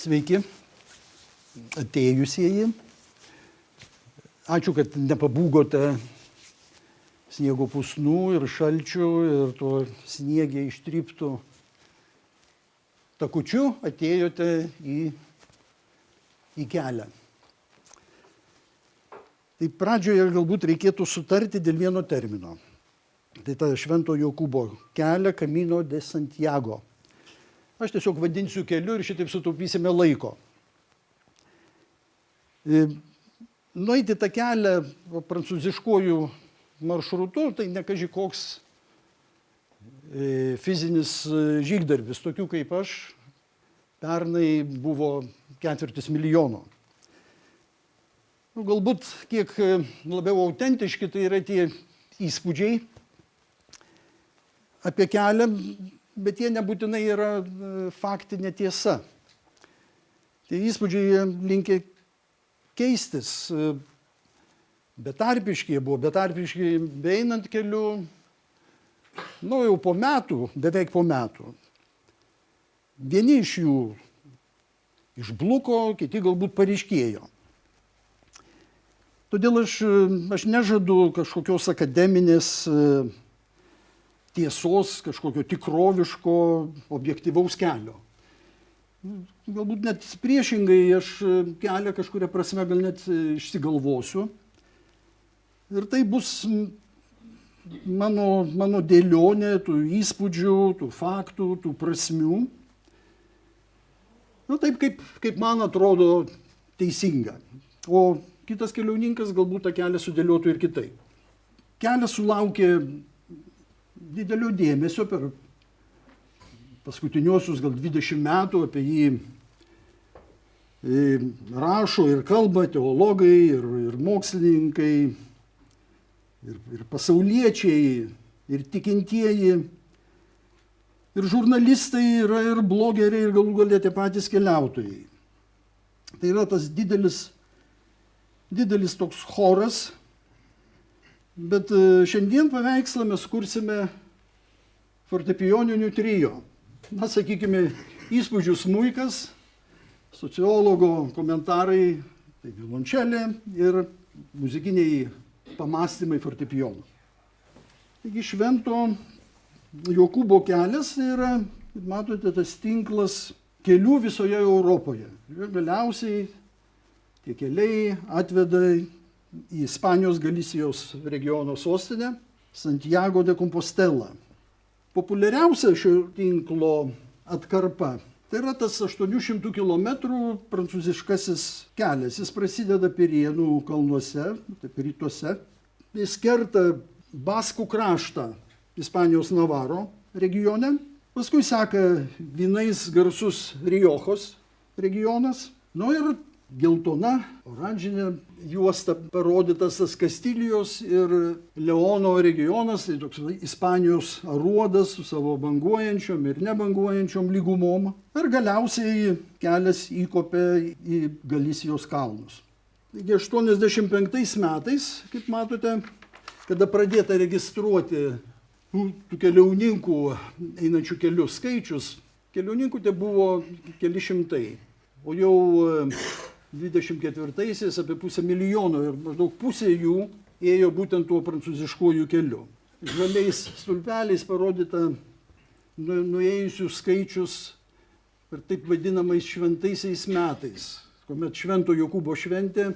Sveiki, atėjusieji. Ačiū, kad nepabūgote sniego pusnų ir šalčių ir to sniegiai ištryptų takučiu atėjote į kelią. Tai pradžioje galbūt reikėtų sutarti dėl vieno termino. Tai ta Švento Jokūbo kelią, Camino de Santiago. Aš tiesiog vadinsiu keliu ir šitaip sutaupysime laiko. Nueiti tą kelią prancūziškojų maršrutu, tai ne kaži koks fizinis žygdarbis. Tokių kaip aš pernai buvo 4 milijono. Galbūt kiek labiau autentiški tai yra tie įspūdžiai apie kelią, bet jie nebūtinai yra faktinė tiesa. Tie įspūdžiai linkia keistis, betarpiški buvo, betarpiški beeinant keliu, jau po metų, beveik po metų. Vieni iš jų išbluko, kiti galbūt paryškėjo. Todėl aš nežadu kažkokios akademinės tiesos, kažkokio tikroviško, objektyvaus kelio. Galbūt net priešingai, aš kelią kažkuria prasme gal net išsigalvosiu. Ir tai bus mano dėlionė tų įspūdžių, tų faktų, tų prasmių. Taip, kaip man atrodo teisinga. O kitas keliauninkas galbūt tą kelią sudėliotų ir kitaip. Kelias sulaukė didelio dėmesio per paskutiniosius gal 20 metų, apie jį rašo ir kalba teologai, ir mokslininkai, ir pasauliečiai, ir tikintieji, ir žurnalistai, ir blogeriai, ir galų gale tie patys keliautojai. Tai yra tas didelis toks choras, bet šiandien paveikslą mes kursime fortepijoniniu trio. Sakykime, įspūdžių smuikas, sociologo komentarai, tai violončelė ir muzikiniai pamąstymai fortepijonu. Taigi Švento Jokūbo kelias yra, matote, tas tinklas kelių visoje Europoje. Ir galiausiai tie keliai atveda į Ispanijos Galisijos regiono sostinę Santiago de Compostela. Populiariausia šio tinklo atkarpa tai yra tas 800 km prancūziškasis kelias. Jis prasideda Pirienų kalnuose, taip rytuose. Jis kerta Baskų kraštą Ispanijos Navaro regione. Paskui seka vynais garsus Riojos regionas. Ir geltona, oranžinė juosta parodytas tas Kastilijos ir Leono regionas, tai toks Ispanijos aruodas su savo banguojančiom ir nebanguojančiom lygumom. Ir galiausiai kelias įkopė į Galisijos kalnus. Taigi 85 metais, kaip matote, kada pradėta registruoti tų keliauninkų einančių kelių skaičius, keliauninkų tai buvo keli šimtai, o jau 24-aisiais apie 500 000 ir maždaug pusė jų ėjo būtent tuo prancūziškuoju keliu. Žaliais stulpeliais parodyta nuėjusių skaičius per taip vadinamais šventaisiais metais, kuomet Švento Jokūbo šventė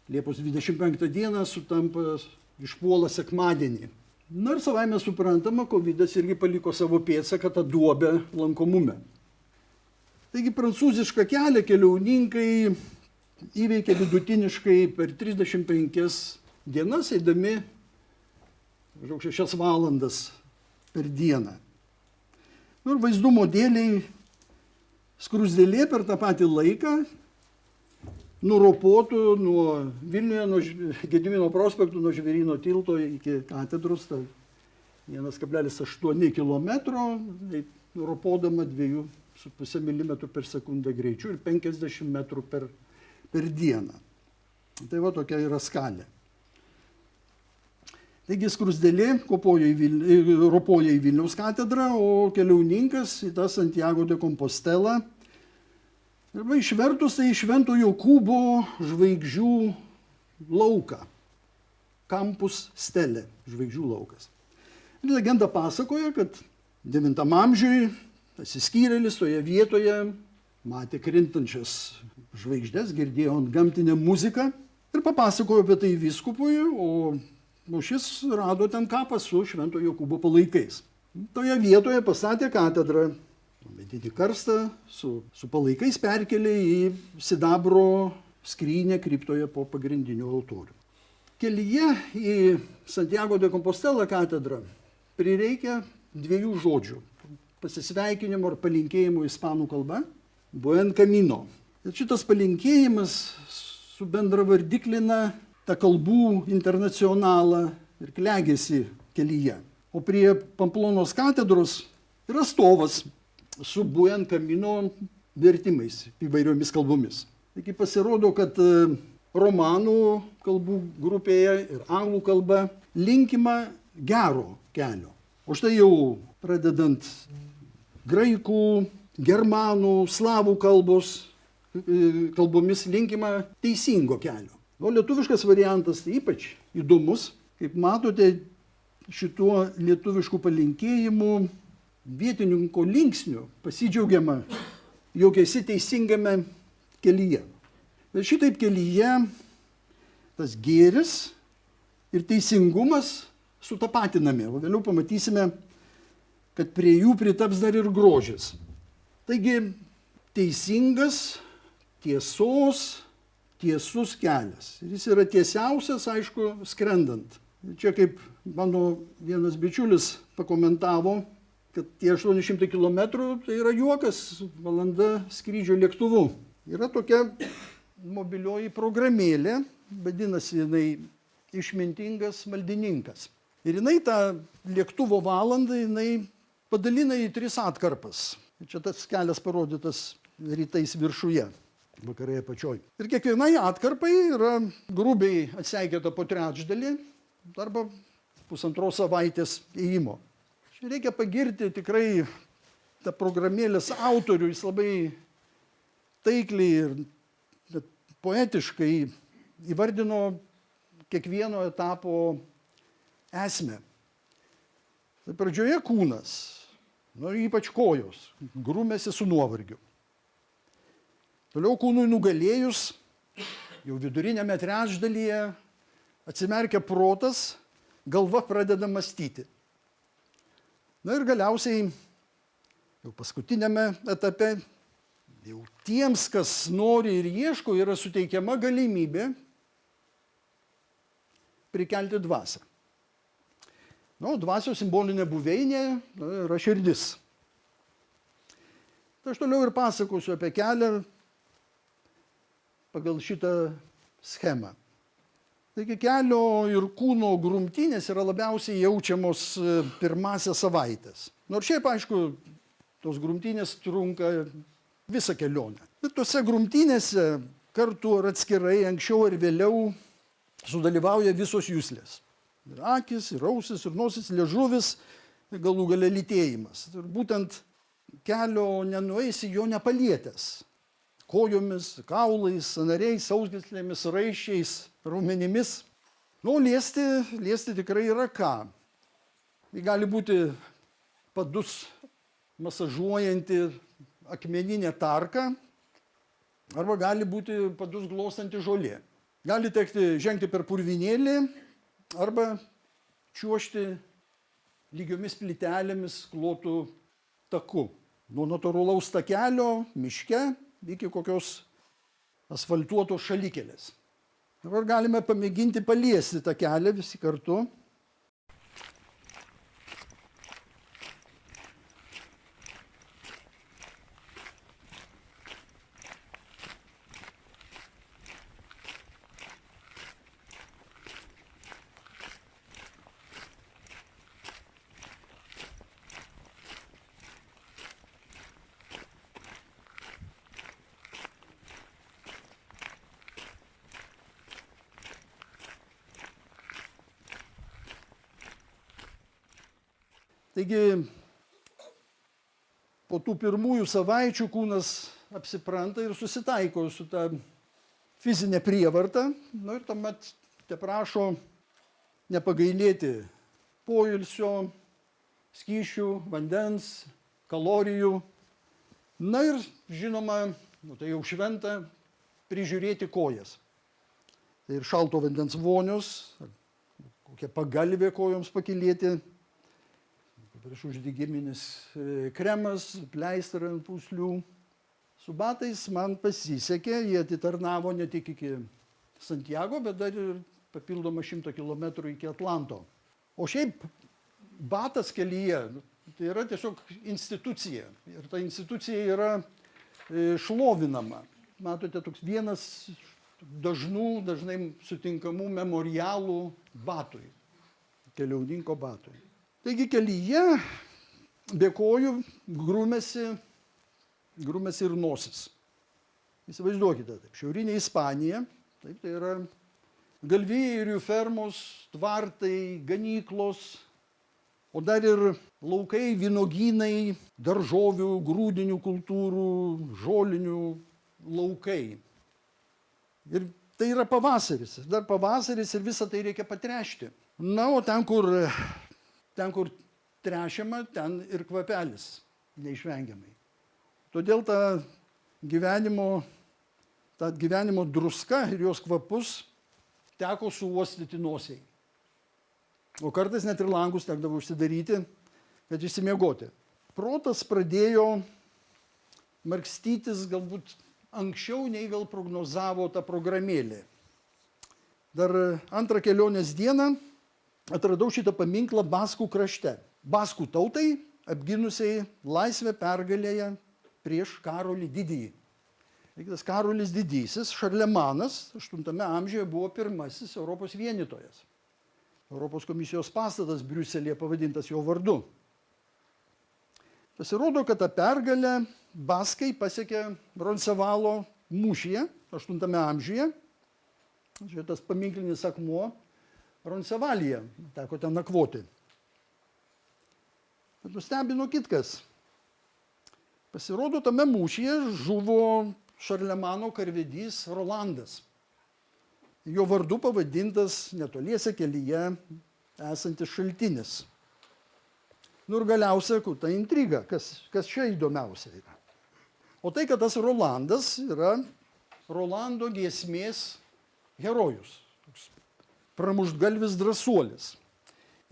Liepos 25 dieną sutampa išpuola sekmadienį. Na ir savaime suprantama, Covidas irgi paliko savo pėdsaką tą duobę lankomume. Taigi prancūzišką kelią keliauninkai įveikė vidutiniškai per 35 dienas, eidami maždaug 6 valandas per dieną. Ir vaizdumo dėliai skruzdėlė per tą patį laiką nuropotų nuo Vilniuje, nuo Gedimino prospektų, nuo Žvėryno tilto iki katedros, 1,8 kilometro, nuropodama 2,5 mm per sekundę greičiu ir 50 metrų per dieną. Tai va tokia yra skalė. Taigi skruzdėlė ropoja į Vilniaus katedrą, o keliauninkas į tą Santiago de Compostelą. Arba išvertus tai Švento Jokūbo žvaigždžių lauką. Campus Stele, žvaigždžių laukas. Ir legenda pasakoja, kad 9 amžiui atsiskyrėlis toje vietoje matė krintančias žvaigždės, girdėjo antgamtinę muziką ir papasakojo apie tai vyskupui, o šis rado ten kapą su Švento Jokūbo palaikais. Toje vietoje pastatė katedrą. Medinį karstą su palaikais perkelė į sidabro skrynę kriptoje po pagrindiniu altoriu. Kelyje į Santiago de Compostela katedrą prireikia 2 žodžių. Pasisveikinimo ar palinkėjimo ispanų kalba buen camino. Ir šitas palinkėjimas subendravardiklina tą kalbų internacionalą ir klegėsi kelyje. O prie Pamplonos katedros yra stovas su buen camino vertimais įvairiomis kalbomis. Taigi pasirodo, kad romanų kalbų grupėje ir anglų kalba linkima gero kelio. O štai jau pradedant graikų, germanų, slavų kalbomis linkima teisingo kelio. O lietuviškas variantas tai ypač įdomus. Kaip matote, šituo lietuvišku palinkėjimu vietininko linksniu pasidžiaugiama, jog esi teisingame kelyje. Bet šitaip kelyje tas gėris ir teisingumas sutapatinami, o vėliau pamatysime, kad prie jų pritaps dar ir grožis. Taigi teisingas, tiesus kelias. Ir jis yra tiesiausias, aišku, skrendant. Čia kaip mano vienas bičiulis pakomentavo, kad tie 800 km tai yra juokas, valanda skrydžio lėktuvu. Yra tokia mobilioji programėlė, vadinasi jinai išmintingas maldininkas. Ir jinai tą lėktuvo valandą jinai padalina į 3 atkarpas. Čia tas kelias parodytas rytais viršuje, vakarai apačioj. Ir kiekvienai atkarpai yra grubiai atseikėta po trečdalį arba 1,5 savaitės ėjimo. Reikia pagirti tikrai tą programėlės autorių, jis labai taikliai ir poetiškai įvardino kiekvieno etapo esmę. Tai pradžioje kūnas, ypač kojos, grūmėsi su nuovargiu. Toliau kūnui nugalėjus, jau vidurinėme trečdalyje atsimerkia protas, galva pradeda mąstyti. Na ir galiausiai, jau paskutinėme etape, jau tiems, kas nori ir ieško, yra suteikiama galimybė prikelti dvasią. Dvasios simbolinė buveinė yra širdis. Tai aš toliau ir pasakosiu apie kelią, pagal šitą schemą. Taigi kelio ir kūno grumtynės yra labiausiai jaučiamos pirmąsias savaitės. Nors šiaip, aišku, tos grumtynės trunka visą kelionę. Bet tose grumtynėse kartu ar atskirai, anksčiau ar vėliau sudalyvauja visos juslės. Ir akis, ir ausis, ir nosis, liežuvis, galų gale lytėjimas. Ir būtent kelio nenueisi jo nepalietęs. Kojomis, kaulais, sąnariais, sausgyslėmis, raiščiais, raumenimis. Nu, liesti tikrai yra ką. Tai gali būti padus masažuojanti akmeninė tarka, arba gali būti padus glostanti žolė. Gali tekti žengti per purvinėlį, arba čiuožti lygiomis plytelėmis klotų taku. Nuo natūralaus takelio miške iki kokios asfaltuotos šalikelės. Dabar galime pamėginti paliesti tą kelią visi kartu. Taigi, po tų pirmųjų savaičių kūnas apsipranta ir susitaiko su ta fizinė prievarta. Nu ir tuomet teprašo nepagailėti poilsio, skysčių, vandens, kalorijų. Na ir, žinoma, tai jau šventa, prižiūrėti kojas. Tai ir šalto vandens vonios, kokia pagalvė kojoms pakilėti, priešuždegiminis kremas, pleistra ant pūslių. Su batais man pasisekė, jie atitarnavo ne tik iki Santiago, bet dar ir papildomą 100 kilometrų iki Atlanto. O šiaip batas kelyje, tai yra tiesiog institucija. Ir ta institucija yra šlovinama. Matote, toks vienas dažnai sutinkamų memorialų batui, keliauninko batui. Taigi kelyje be kojų grūmėsi ir nosis. Įsivaizduokite, taip, šiaurinė Ispanija, taip, tai yra galvijai ir jų fermos, tvartai, ganyklos, o dar ir laukai, vynogynai, daržovių, grūdinių kultūrų, žolinių laukai. Ir tai yra pavasaris, dar pavasaris ir visą tai reikia patręšti. Na, o ten, kur tręšiama, ten ir kvapelis neišvengiamai. Todėl ta gyvenimo druska ir jos kvapus teko suuostyti nosiai. O kartais net ir langus tekdavo užsidaryti, kad išsimiegoti. Protas pradėjo markstytis galbūt anksčiau, nei gal prognozavo ta programėlė. Dar antrą kelionės dieną atradau šitą paminklą Baskų krašte. Baskų tautai apginusiai laisvę pergalėje prieš Karolį Didįjį. Tas Karolis Didysis, Šarlemanas, 8 amžiuje buvo pirmasis Europos vienytojas. Europos komisijos pastatas Briuselėje pavadintas jo vardu. Pasirodo, kad tą pergalę Baskai pasiekė Roncevalo mūšyje 8 amžiuje. Šitas paminklinis akmuo Roncevalyje, teko ten nakvoti. Bet nustebino kitkas. Pasirodo, tame mūšyje žuvo Šarlemano karvedys Rolandas. Jo vardu pavadintas netoliese kelyje esantis šaltinis. Nu ir galiausia, kur ta intriga, kas čia įdomiausia yra. O tai, kad tas Rolandas yra Rolando giesmės herojus. Pramuštgalvis drąsuolis.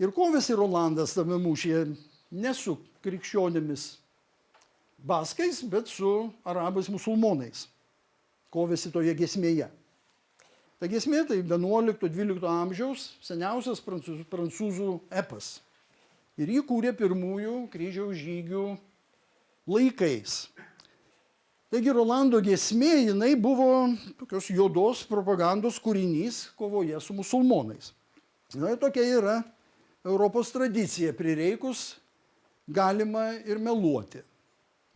Ir kovėsi Rolandas tame mūšyje ne su krikščionimis baskais, bet su arabais musulmonais. Kovėsi toje giesmėje. Ta giesmė tai 11-12 amžiaus seniausias prancūzų epas. Ir jį kūrė pirmųjų kryžiaus žygių laikais. Taigi Rolando giesmė, jinai buvo tokios juodos propagandos kūrinys kovoje su musulmonais. Na, tokia yra Europos tradicija, prireikus galima ir meluoti.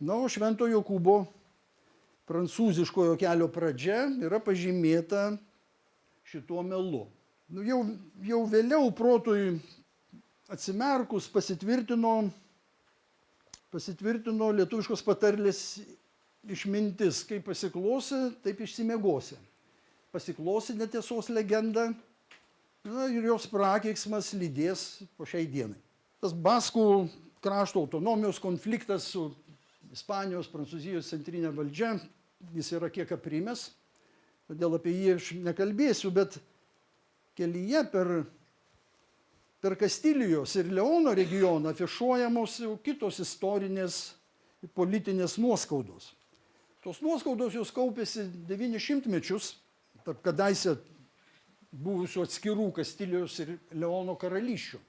Na, o Švento Jokūbo prancūziškojo kelio pradžia yra pažymėta šituo melu. Nu, jau vėliau protui atsimerkus pasitvirtino lietuviškos patarlės išmintis, kaip pasiklosi, taip išsimiegosi. Pasiklosi netiesos legendą, na, ir jos prakeiksmas lydės po šiai dienai. Tas Baskų krašto autonomijos konfliktas su Ispanijos, Prancūzijos centrinė valdžia, jis yra kiek aprimęs, todėl apie jį aš nekalbėsiu, bet kelyje per Kastilijos ir Leono regioną afišuojamos jau kitos istorinės politinės nuoskaudos. Tos nuoskaudos jos kaupėsi 900 mečius tarp kadaise buvusių atskirų Kastilijos ir Leono karalysčių.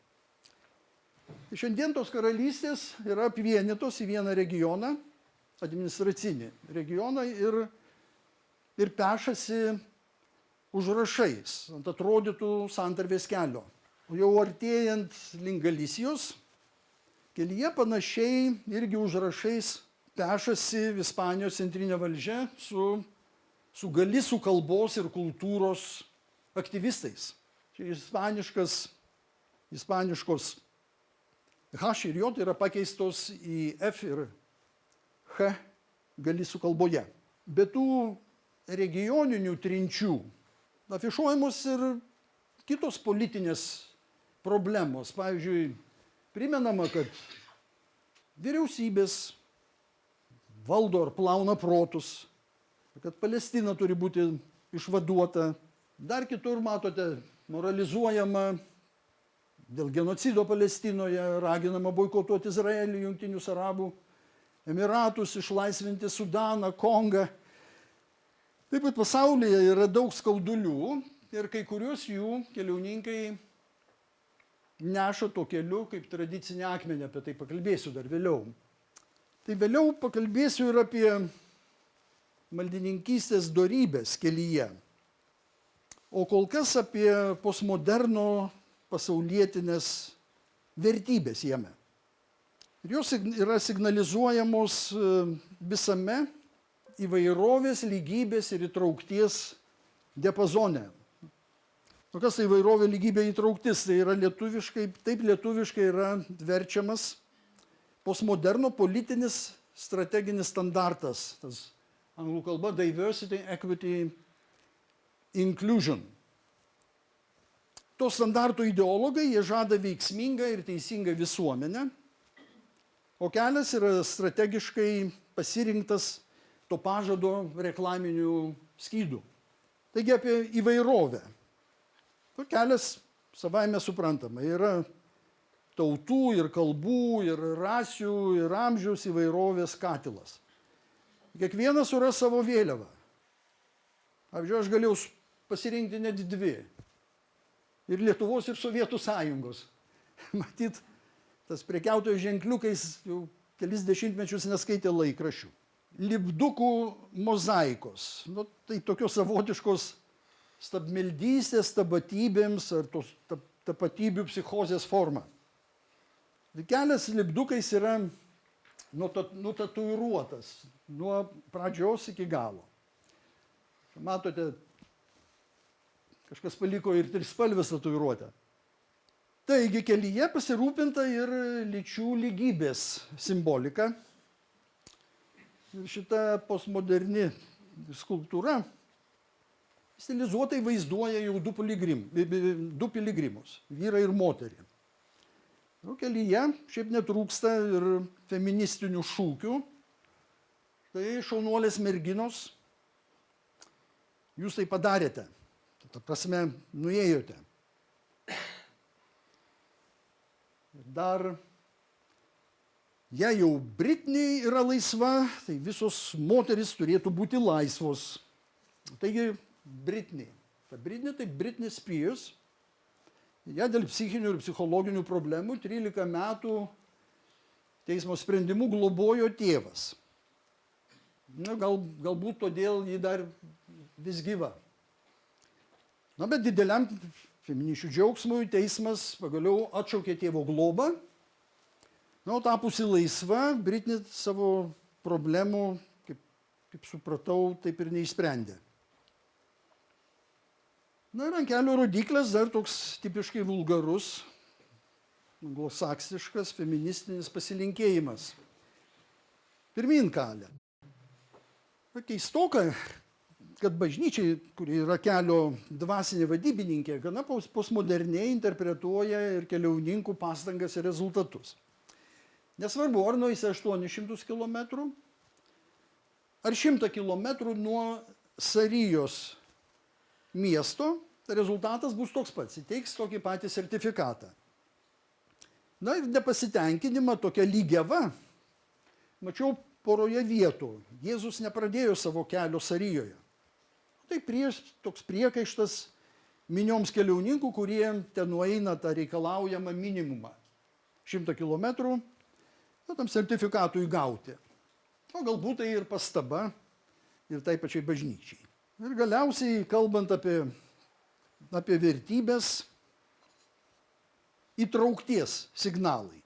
Tai šiandien tos karalystės yra apvienytos į vieną regioną, administracinį regioną ir pešasi užrašais ant atrodytų santarvės kelio. O jau artėjant link Galisijos, kelyje panašiai irgi užrašais pešasi Ispanijos centrinė valdžia su galisų kalbos ir kultūros aktyvistais. Čia ispaniškos H ir J yra pakeistos į F ir H galisų kalboje. Be tų regioninių trinčių afišuojamos ir kitos politinės problemos. Pavyzdžiui, primenama, kad vyriausybės valdo ar plauna protus, kad Palestina turi būti išvaduota. Dar kitur, matote, moralizuojama dėl genocido Palestinoje, raginama boikotuoti Izraelį, Jungtinius Arabų Emiratus, išlaisvinti Sudaną, Kongą. Taip pat pasaulyje yra daug skaudulių ir kai kuriuos jų keliauninkai neša tuo keliu kaip tradicinį akmenį, apie tai pakalbėsiu dar vėliau. Tai vėliau pakalbėsiu ir apie maldininkystės dorybės kelyje. O kol kas apie postmoderno pasaulietinės vertybės jame. Ir jos yra signalizuojamos visame įvairovės, lygybės ir įtraukties diapazone. O kas tai įvairovė, lygybė, įtrauktis? Tai yra lietuviškai yra verčiamas postmoderno politinis strateginis standartas. Tas anglų kalba diversity, equity, inclusion. To standarto ideologai jie žada veiksmingą ir teisingą visuomenę, o kelias yra strategiškai pasirinktas to pažado reklaminių skydų. Taigi apie įvairovę. To kelias savaime suprantama. Yra tautų ir kalbų, ir rasių, ir amžiaus įvairovės katilas. Kiekvienas suras savo vėliavą. Pavyzdžiui, aš galėjau pasirinkti net dvi. Ir Lietuvos, ir Sovietų sąjungos. Matyt, tas prekiautojų ženkliukais jau kelis dešimtmečius neskaitė laikraščių. Lipdukų mozaikos. Nu, tai tokios savotiškos stabmeldystės tapatybėms ar tos tapatybių psichozės forma. Kelias lipdukais yra nutatuiruotas nuo pradžios iki galo. Matote, kažkas paliko ir trispalvės tatuiruotę. Taigi kelyje pasirūpinta ir lyčių lygybės simbolika. Ir šita postmoderni skulptūra stilizuotai vaizduoja jau du piligrimus, vyrą ir moterį. Kelyje šiaip netrūksta ir feministinių šūkių. Tai šaunuolės merginos, jūs tai padarėte, ta prasme, nuėjote. Dar, jei jau Britney yra laisva, tai visos moteris turėtų būti laisvos. Taigi, Britney. Ta Britney, tai Britney Spears. Ja dėl psichinių ir psichologinių problemų 13 metų teismo sprendimu globojo tėvas. Galbūt todėl ji dar vis gyva. Na, bet dideliam Feminyčių džiaugsmui teismas pagaliau atšaukė tėvo globą. Na, o tapusi laisva, Britney savo problemų, kaip supratau, taip ir neišsprendė. Na ir ant kelio rodiklės dar toks tipiškai vulgarus, anglosaksiškas, feministinis pasilinkėjimas. Pirmyn kalė. Keistoka, kad bažnyčiai, kuri yra kelio dvasinė vadybininkė, gana postmoderniai interpretuoja ir keliauninkų pastangas ir rezultatus. Nesvarbu, ar nueisi 800 km, ar 100 km nuo Sarijos miesto, rezultatas bus toks pats, įteiks tokį patį sertifikatą. Na ir nepasitenkinimą tokia lygiava mačiau poroje vietų. Jėzus nepradėjo savo kelio Sarijoje. Tai toks priekaištas minioms keliauninkų, kurie ten nueina tą reikalaujamą minimumą. 100 km, tam sertifikatui gauti. O galbūt tai ir pastaba ir tai pačiai bažnyčiai. Ir galiausiai, kalbant apie vertybės, įtraukties signalai.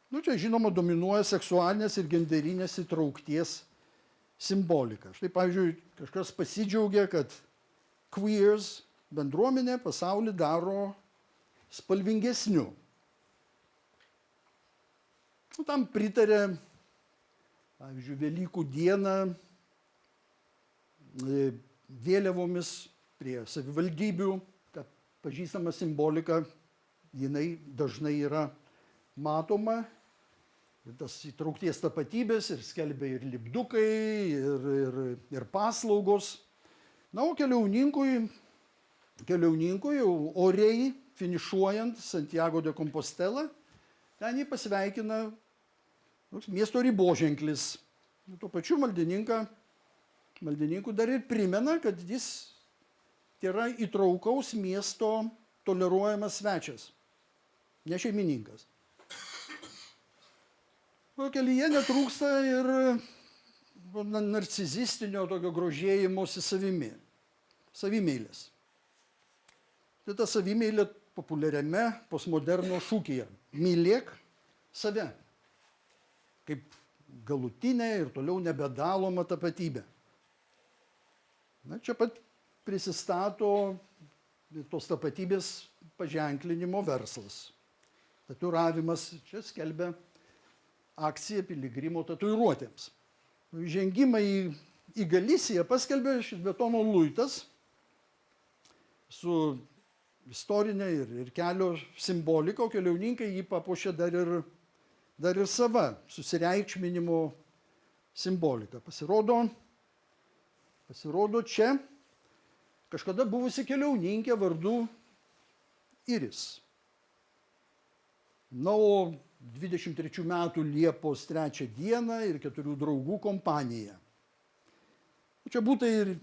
Čia, žinoma, dominuoja seksualinės ir genderinės įtraukties simbolika. Štai, pavyzdžiui, kažkas pasidžiaugia, kad queers bendruomenė pasaulį daro spalvingesniu. Tam pritarė, pavyzdžiui, Velykų dieną vėliavomis prie savivaldybių. Ta pažįstama simbolika, jinai dažnai yra matoma. Tas įtraukties tapatybės ir skelbia ir lipdukai, ir paslaugos. Na, o keliauninkui jau oriai finišuojant Santiago de Compostela, ten jį pasveikina miesto riboženklis. Tuo pačiu maldininkų dar ir primena, kad jis yra įtraukaus miesto toleruojamas svečias, ne šeimininkas. Kelyje netrūksta ir narcisistinio tokio grožėjimosi savimi, savimeilės. Tai ta savimeilė populiariame postmoderno šūkyje – mylėk save, kaip galutinė ir toliau nebedaloma tapatybė. Na, čia pat prisistato tos tapatybės paženklinimo verslas. Tatuiravimas čia skelbia akcija piligrimo tatuiruotėms. Žengimą į Galisiją paskelbė šis betono luitas su istorinė ir kelio simbolika, o keliauninkai jį papuošė dar ir sava susireikšminimo simbolika. Pasirodo čia kažkada buvusi keliauninkė vardu Iris. Na, o 23 metų Liepos 3 dieną ir 4 draugų kompanija. Čia būta ir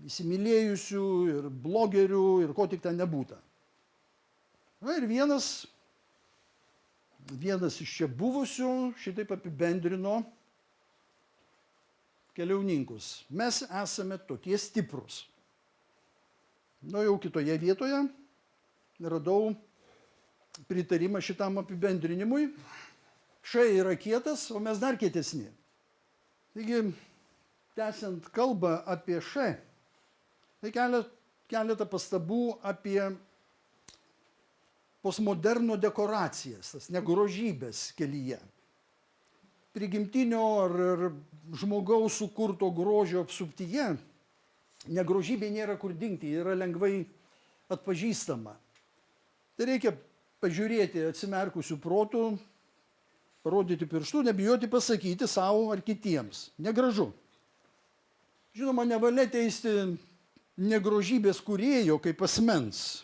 įsimylėjusių, ir blogerių, ir ko tik ten nebūta. Na ir vienas iš čia buvusių šitaip apibendrino keliauninkus. Mes esame tokie stiprus. Na, jau kitoje vietoje radau pritarimą šitam apibendrinimui. Š yra kietas, o mes dar kietesni. Taigi, tęsiant kalbą apie Š, tai keletą pastabų apie postmoderno dekoracijas, tas negrožybės kelyje. Prigimtinio ar žmogaus sukurto grožio apsuptyje negrožybė nėra kur dingti, yra lengvai atpažįstama. Tai reikia pažiūrėti atsimerkusių protų, parodyti pirštų, nebijoti pasakyti savo ar kitiems. Negražu. Žinoma, nevalia teisti negrožybės kūrėjo kaip asmens,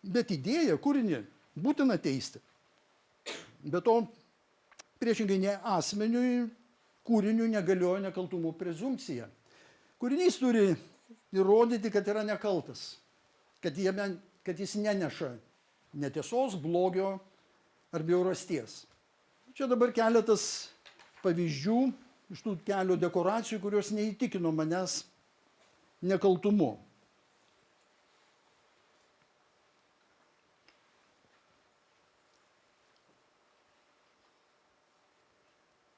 bet idėją, kūrinį būtina teisti. Be to, priešingai ne asmeniui, kūriniui negalioja nekaltumo prezumpcija. Kūrinys turi įrodyti, kad yra nekaltas, kad jis neneša netiesos, blogio ar bjaurasties. Čia dabar keletas pavyzdžių iš tų kelio dekoracijų, kurios neįtikino manęs nekaltumu.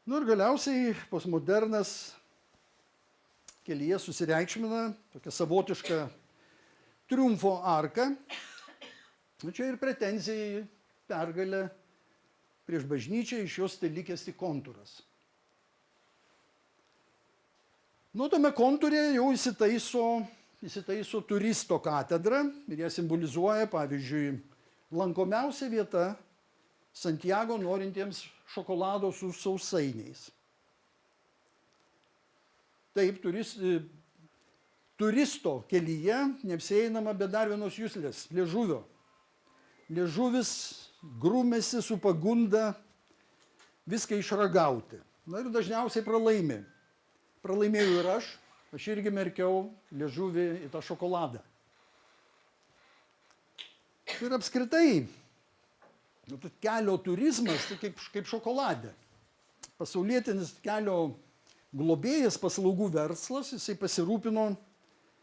Nu ir galiausiai postmodernas kelyje susireikšmina tokia savotiška triumfo arka. Nu čia ir pretenzija į pergalę prieš bažnyčią, iš jos tai likęs tik kontūras. Nu, tame kontūre jau įsitaiso turisto katedra ir ją simbolizuoja, pavyzdžiui, lankomiausia vieta Santiago norintiems šokolado su sausainiais. Taip, turisto kelyje neapsieinama be dar vienos juslės – liežuvio. Liežuvis grūmėsi su pagunda viską išragauti. Na ir dažniausiai pralaimi. Pralaimėjau ir aš irgi merkiau liežuvį į tą šokoladą. Ir apskritai, kelio turizmas tai kaip šokoladė. Pasaulietinis kelio globėjas, paslaugų verslas, jisai pasirūpino,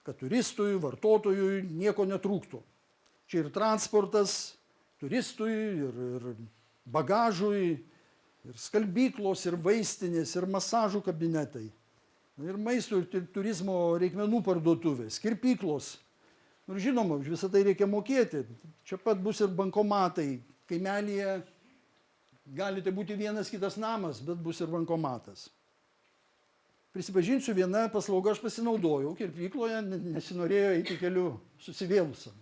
kad turistui, vartotojui nieko netrūktų. Čia ir transportas turistui, ir bagažui, ir skalbyklos, ir vaistinės, ir masažų kabinetai, ir maisto ir turizmo reikmenų parduotuvės, kirpyklos. Ir žinoma, už visą tai reikia mokėti. Čia pat bus ir bankomatai. Kaimelyje galite būti vienas kitas namas, bet bus ir bankomatas. Prisipažinsiu, viena paslauga aš pasinaudojau kirpykloje, nesinorėjo eiti keliu susivėlusiam.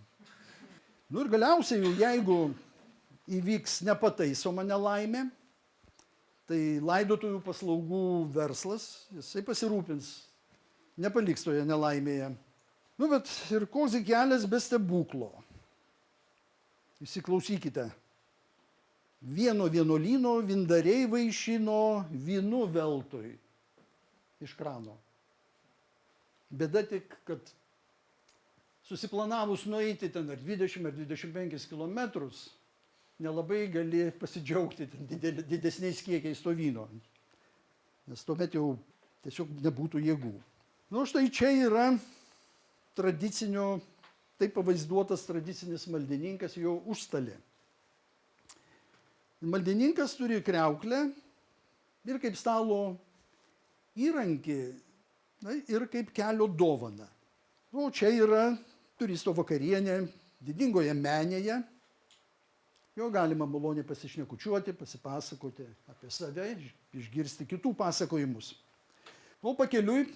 Nu ir galiausiai, jeigu įvyks nepataisoma nelaimė, tai laidotuvių paslaugų verslas, jisai pasirūpins, nepaliks toje nelaimėje. Nu, bet ir koks kelias be stebuklo. Įsiklausykite. Vieno vienuolyno vyndariai vaišino vynu veltui iš krano. Bėda tik, kad susiplanavus nueiti ten ar 20 ar 25 kilometrus, nelabai gali pasidžiaugti didesniais kiekiais to vyno, nes tuomet jau tiesiog nebūtų jėgų. Nu, štai čia yra taip pavaizduotas tradicinis maldininkas, jo užstalė. Maldininkas turi kriauklę ir kaip stalo įrankį, ir kaip kelio dovaną. O čia yra turisto vakarienė didingoje menėje. Jo galima maloniai pasišnekučiuoti, pasipasakoti apie save, išgirsti kitų pasakojimus. O pakeliui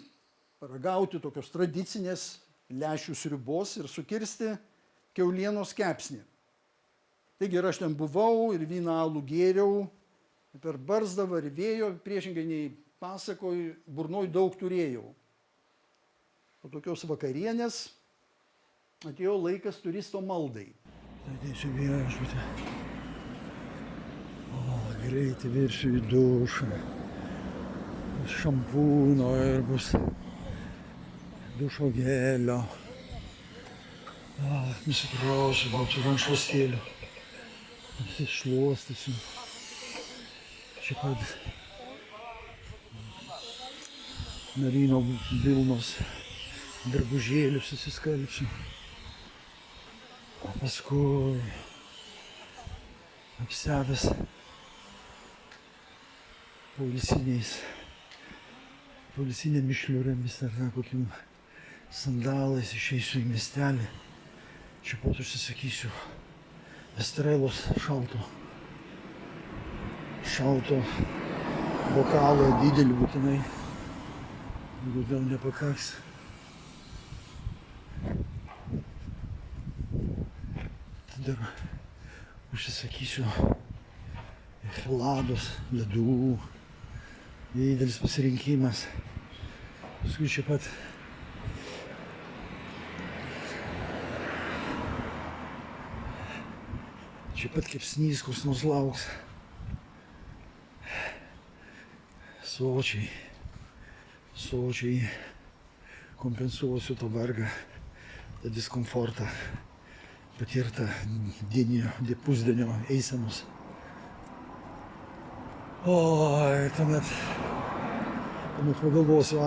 paragauti tokios tradicinės lęšių sriubos ir sukirsti kiaulienos kepsnį. Taigi ir aš ten buvau ir vyną alų gėriau, per barzdą varvėjo, priešingai nei pasakoju, burnoj daug turėjau. Po tokios vakarienės atėjo laikas turisto maldai. Ateisiu viešbutį. Greitai viršiu į dušą. Bus šampūno ir bus dušo gėlio. Nusiprausiu, gaučiu rankšluostėlių. Nusišluostysiu. Čia pat merino vilnos drabužėlių susiskalbsiu. O paskui apsiavęs poilsinėmis šliurėmis ar kokiam sandalais išeisiu į miestelį. Čia pat užsisakysiu estrelos šalto bokalo, didelį būtinai, jeigu gal nepakaks. Tada užsisakysiu chelados, ledų, didelis pasirinkimas. Paskui čia pat kepsnys, koks nors lauks. Sočiai kompensuosiu tą vargą, tą diskomfortą patirtą pusdienio eisenos. Tuomet Tuomet pagalvosiu,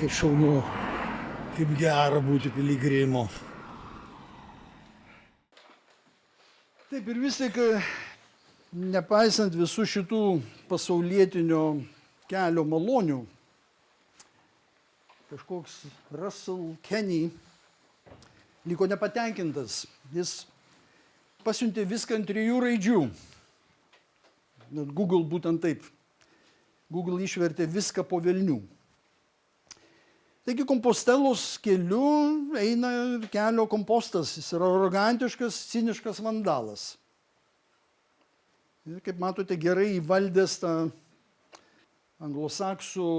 kaip šaunu, kaip gera būti piligrimu. Taip ir vis tik, nepaisant visų šitų pasaulietinio kelio malonių, kažkoks Russell Kenny liko nepatenkintas. Jis pasiuntė viską ant 3 raidžių. Net Google būtent taip. Google išvertė viską po velnių. Taigi Kompostelos keliu eina kelio kompostas. Jis yra arogantiškas, ciniškas vandalas. Ir kaip matote, gerai įvaldęs tą anglosaksų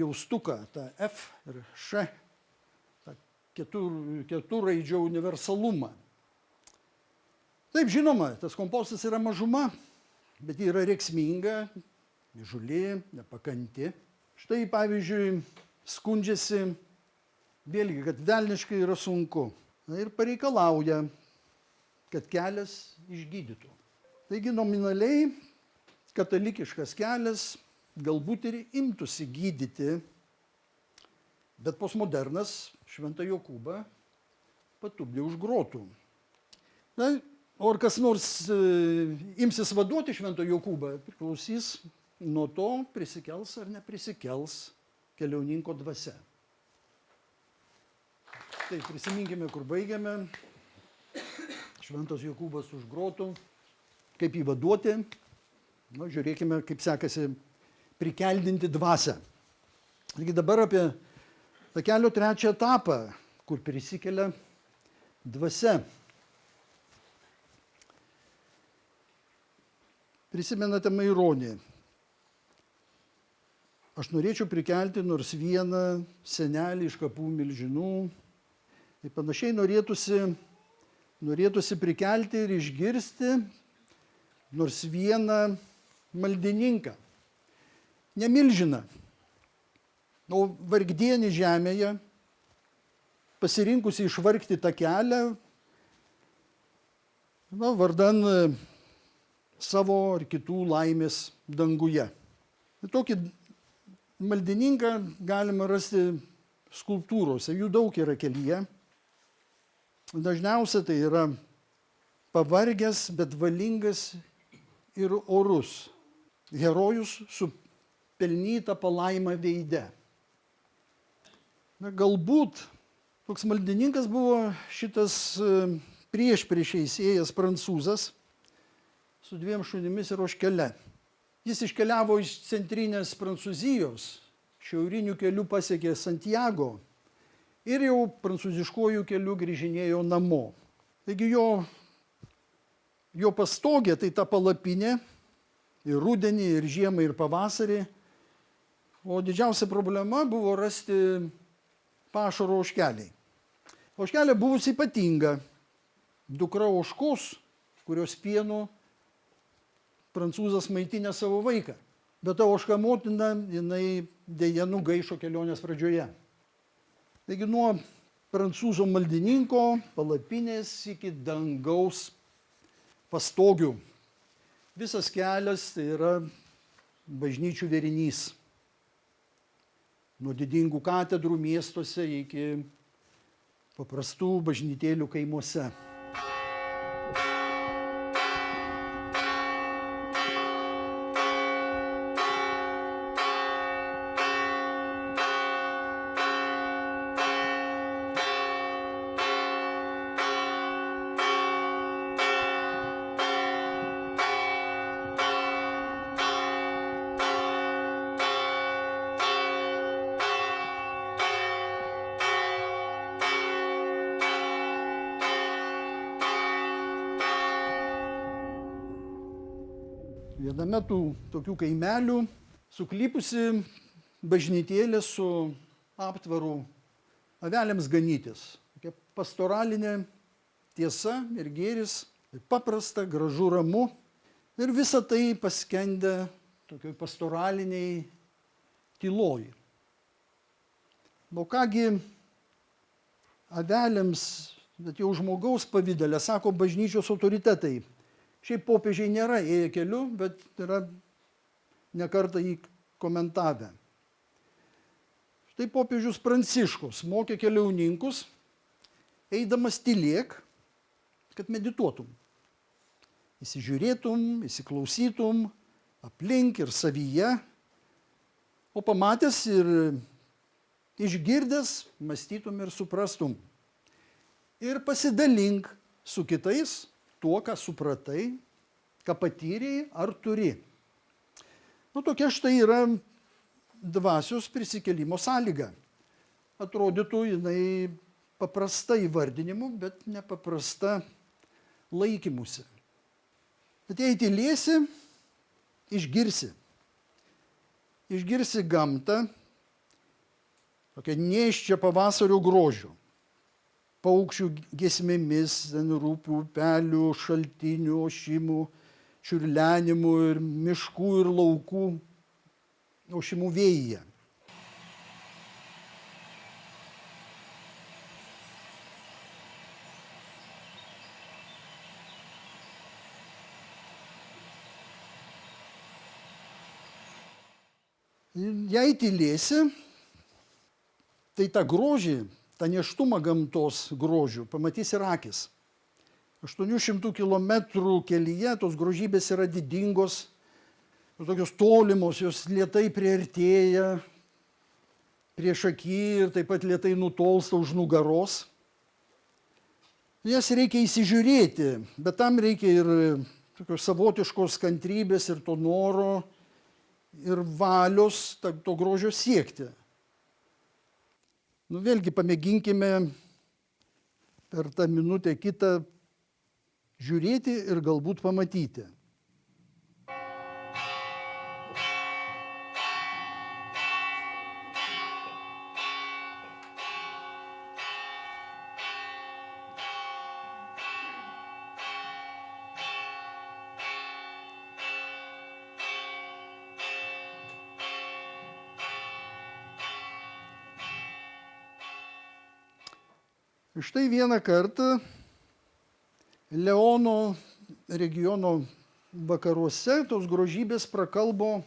jaustuką, tą F ir Š, tą keturraidžio universalumą. Taip, žinoma, tas kompostas yra mažuma, bet ji yra rėksminga, įžūli, nepakanti. Štai, pavyzdžiui, skundžiasi vėlgi, kad velniškai yra sunku. Ir pareikalauja, kad kelias išgydytų. Taigi nominaliai katalikiškas kelias galbūt ir imtųsi gydyti, bet postmodernas Šventą Jokūbą patupdė už grotų. Na, o ar kas nors imsis vaduoti Šventą Jokūbą, priklausys nuo to, prisikels ar neprisikels keliauninko dvasia. Tai prisiminkime, kur baigiame. Šventas Jokūbas už grotų. Kaip jį vaduoti? Na, žiūrėkime, kaip sekasi prikeldinti dvasią. Taigi dabar apie tą kelio 3 etapą, kur prisikelia dvasia. Prisimenate Maironį. Aš norėčiau prikelti nors vieną senelį iš kapų milžinų. Tai panašiai norėtųsi prikelti ir išgirsti nors vieną maldininką. Ne milžiną, o vargdienį žemėje, pasirinkusi išvargti tą kelią, vardan savo ar kitų laimės danguje. Tokį maldininką galima rasti skulptūrose, jų daug yra kelyje. Dažniausiai tai yra pavargęs, bet valingas ir orus herojus su pelnyta palaima veide. Na, galbūt toks maldininkas buvo šitas priešpriešiais ėjęs prancūzas su 2 šunimis ir ožkele. Jis iškeliavo iš centrinės Prancūzijos, šiauriniu keliu pasiekė Santiago ir jau prancūziškojų keliu grįžinėjo namo. Taigi jo pastogė tai ta palapinė ir rudenį, ir žiemą, ir pavasarį. O didžiausia problema buvo rasti pašaro ožkeliai. Ožkelė buvusi ypatinga. Dukra ožkos, kurios pienu prancūzas maitinė savo vaiką. Bet ta ožka motina, jinai dėja nugaišo kelionės pradžioje. Taigi nuo prancūzo maldininko palapinės iki dangaus pastogių. Visas kelias tai yra bažnyčių vėrinys. Nuo didingų katedrų miestuose iki paprastų bažnytėlių kaimuose. Viename tų tokių kaimelių suklypusi bažnytėlė su aptvaru avelėms ganytis. Tokia pastoralinė tiesa ir gėris, paprasta, gražu, ramu. Ir visa tai paskendę tokioj pastoraliniai tyloj. O kągi avelėms, bet jau žmogaus pavidalė, sako bažnyčios autoritetai. Šiaip popiežiai nėra ėję keliu, bet yra nekartą jį komentavę. Štai popiežius Pranciškus mokė keliauninkus, eidamas tylėk, kad medituotum. Įsižiūrėtum, įsiklausytum, aplink ir savyje, o pamatęs ir išgirdęs, mąstytum ir suprastum. Ir pasidalink su kitais tuo, ką supratai, ką patyrei ar turi. Tokia štai yra dvasios prisikėlimo sąlyga. Atrodytų jinai paprasta įvardinimu, bet nepaprasta laikymusi. Bet jei tylėsi, išgirsi. Išgirsi gamtą, tokią nėščią pavasario grožių. Paukščių giesmėmis, rūpių, upelių, šaltinių, ošimų, čiurlenimų ir miškų ir laukų ošimų vėjyje. Jei tylėsi, tai tą grožį, tą nėštumą gamtos grožių pamatys ir akis. 800 kilometrų kelyje tos grožybės yra didingos, tokios tolimos, jos lėtai priartėja prieš akį ir taip pat lėtai nutolsta už nugaros. Jas reikia įsižiūrėti, bet tam reikia ir tokios savotiškos kantrybės ir to noro ir valios to grožio siekti. Vėlgi pamėginkime per tą minutę kitą žiūrėti ir galbūt pamatyti. Štai vieną kartą Leono regiono vakaruose tos grožybės prakalbo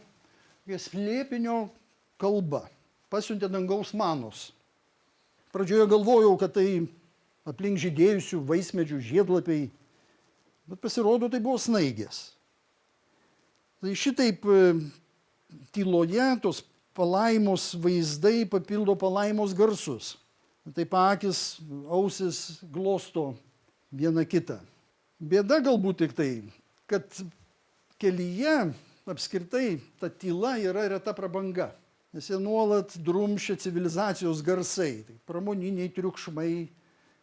slėpinio kalba, pasiuntė dangaus manos. Pradžioje galvojau, kad tai aplink žydėjusių vaismedžių žiedlapiai, bet pasirodo, tai buvo snaigės. Tai šitaip tyloje tos palaimos vaizdai papildo palaimos garsus. Taip akis, ausis glosto vieną kitą. Bėda galbūt tik tai, kad kelyje apskritai ta tyla yra reta prabanga, nes jie nuolat drumščia civilizacijos garsai. Tai pramoniniai triukšmai,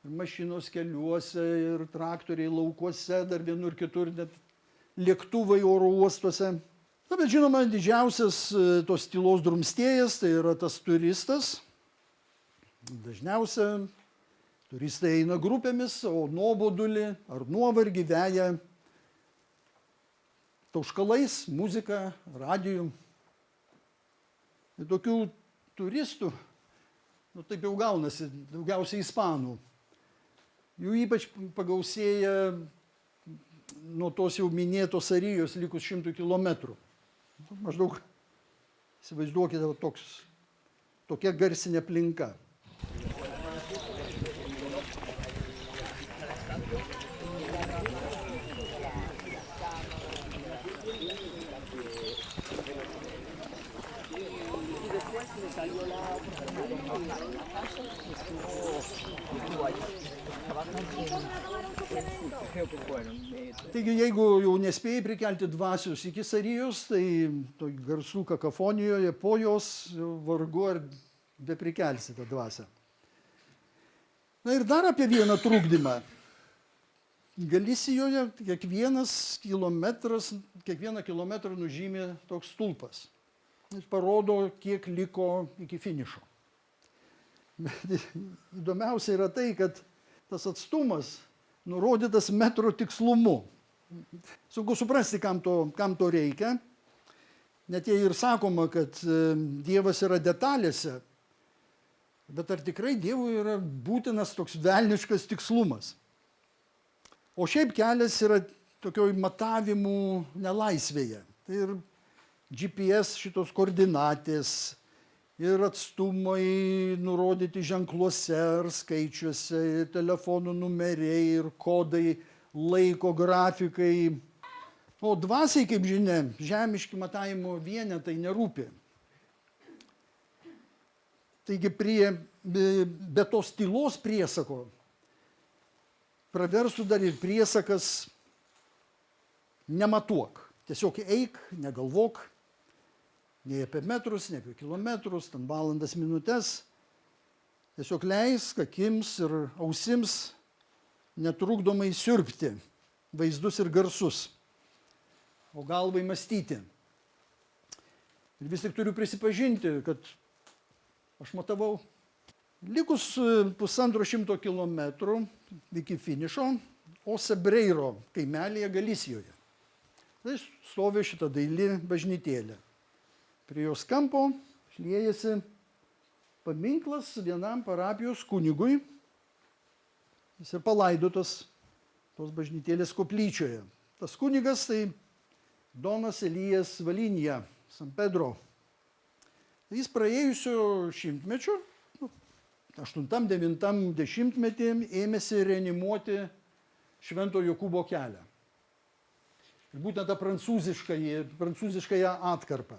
mašinos keliuose ir traktoriai laukuose, dar vienur kitur net lėktuvai oro uostuose. Bet žinoma, didžiausias tos tylos drumstėjas tai yra tas turistas. Dažniausia turistai eina grupėmis, o nuobodulį ar nuovargį veja tauškalais, muzika, radiju. Ir tokių turistų, taip jau gaunasi, daugiausiai ispanų. Jų ypač pagausėja nuo tos jau minėtos Arijos likus 100 kilometrų. Maždaug, įsivaizduokite, tokia garsinė aplinka. Taigi, jeigu jau nespėjai prikelti dvasios iki Sarijos, tai garsų kakafonijoje po jos vargu ar beprikelsi tą dvasią. Na ir dar apie vieną trukdymą. Galisijoje kiekvieną kilometrą nužymė toks stulpas. Jis parodo, kiek liko iki finišo. Bet įdomiausia yra tai, kad tas atstumas nurodytas metro tikslumu. Sunku suprasti, kam to reikia. Net jei ir sakoma, kad Dievas yra detalėse, bet ar tikrai Dievui yra būtinas toks velniškas tikslumas? O šiaip kelias yra tokioj matavimų nelaisvėje. Tai ir GPS šitos koordinatės ir atstumai nurodyti ženkluose ar skaičiuose, ir telefonų numeriai, ir kodai, laiko grafikai. O dvasiai, kaip žinia, žemiški matavimo vienetai nerūpi. Taigi be tos tylos priesako praverstų dar ir priesakas nematuok. Tiesiog eik, negalvok, nei apie metrus, nei apie kilometrus, ten valandas, minutes. Tiesiog leisk akims ir ausims netrukdomai siurbti vaizdus ir garsus, o galvai mąstyti. Ir vis tik turiu prisipažinti, kad aš matavau likus 150 kilometrų iki finišo Osebreiro kaimelėje Galisijoje. Tai stovi šita daili bažnytėlė. Prie jos kampo šliejasi paminklas vienam parapijos kunigui. Jis ir palaidotas tos bažnytėlės koplyčioje. Tas kunigas tai Donas Elijas Valinija, San Pedro. Jis praėjusio šimtmečio, 8-9 dešimtmetį, ėmėsi reanimuoti Švento Jokūbo kelią. Ir būtent tą prancūziškąją atkarpą.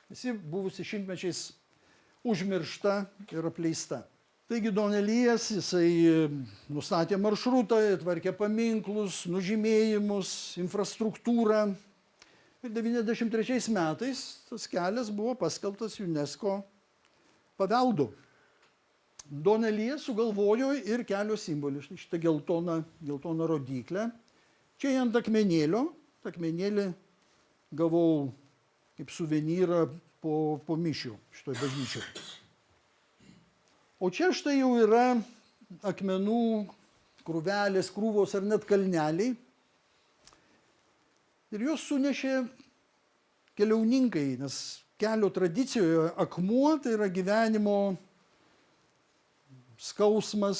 Visi buvusi šimtmečiais užmiršta ir apleista. Taigi Don Elijas, jisai nustatė maršrutą, tvarkė paminklus, nužymėjimus, infrastruktūrą. Ir 93 metais tas kelias buvo paskelbtas UNESCO paveldu. Don Elijas sugalvojo ir kelio simbolį, šitą geltoną rodyklę. Čia ant akmenėlio, akmenėlį gavau kaip suvenyrą po mišių šitoj bažnyčioj. O čia štai jau yra akmenų krūvelės, krūvos ar net kalneliai. Ir juos sunešė keliauninkai, nes kelio tradicijoje akmuo tai yra gyvenimo skausmas,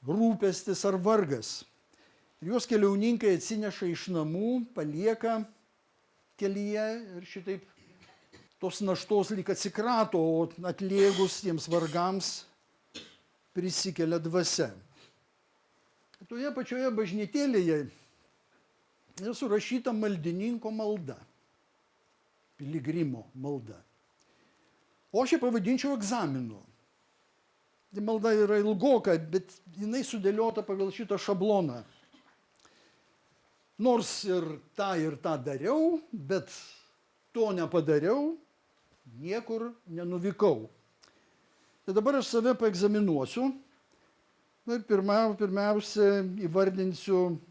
rūpestis ar vargas. Ir juos keliauninkai atsineša iš namų, palieka kelyje ir šitaip tos naštos lyg atsikrato, o atlėgus tiems vargams prisikelia dvasia. Toje pačioje bažnytėlėje yra surašyta maldininko malda, piligrimo malda. O aš ją pavadinčiau egzaminu. Tai malda yra ilgoka, bet jinai sudėliota pagal šitą šabloną. Nors ir tą dariau, bet to nepadariau, niekur nenuvykau. Tai dabar aš save paegzaminuosiu. Ir pirmiausia įvardinsiu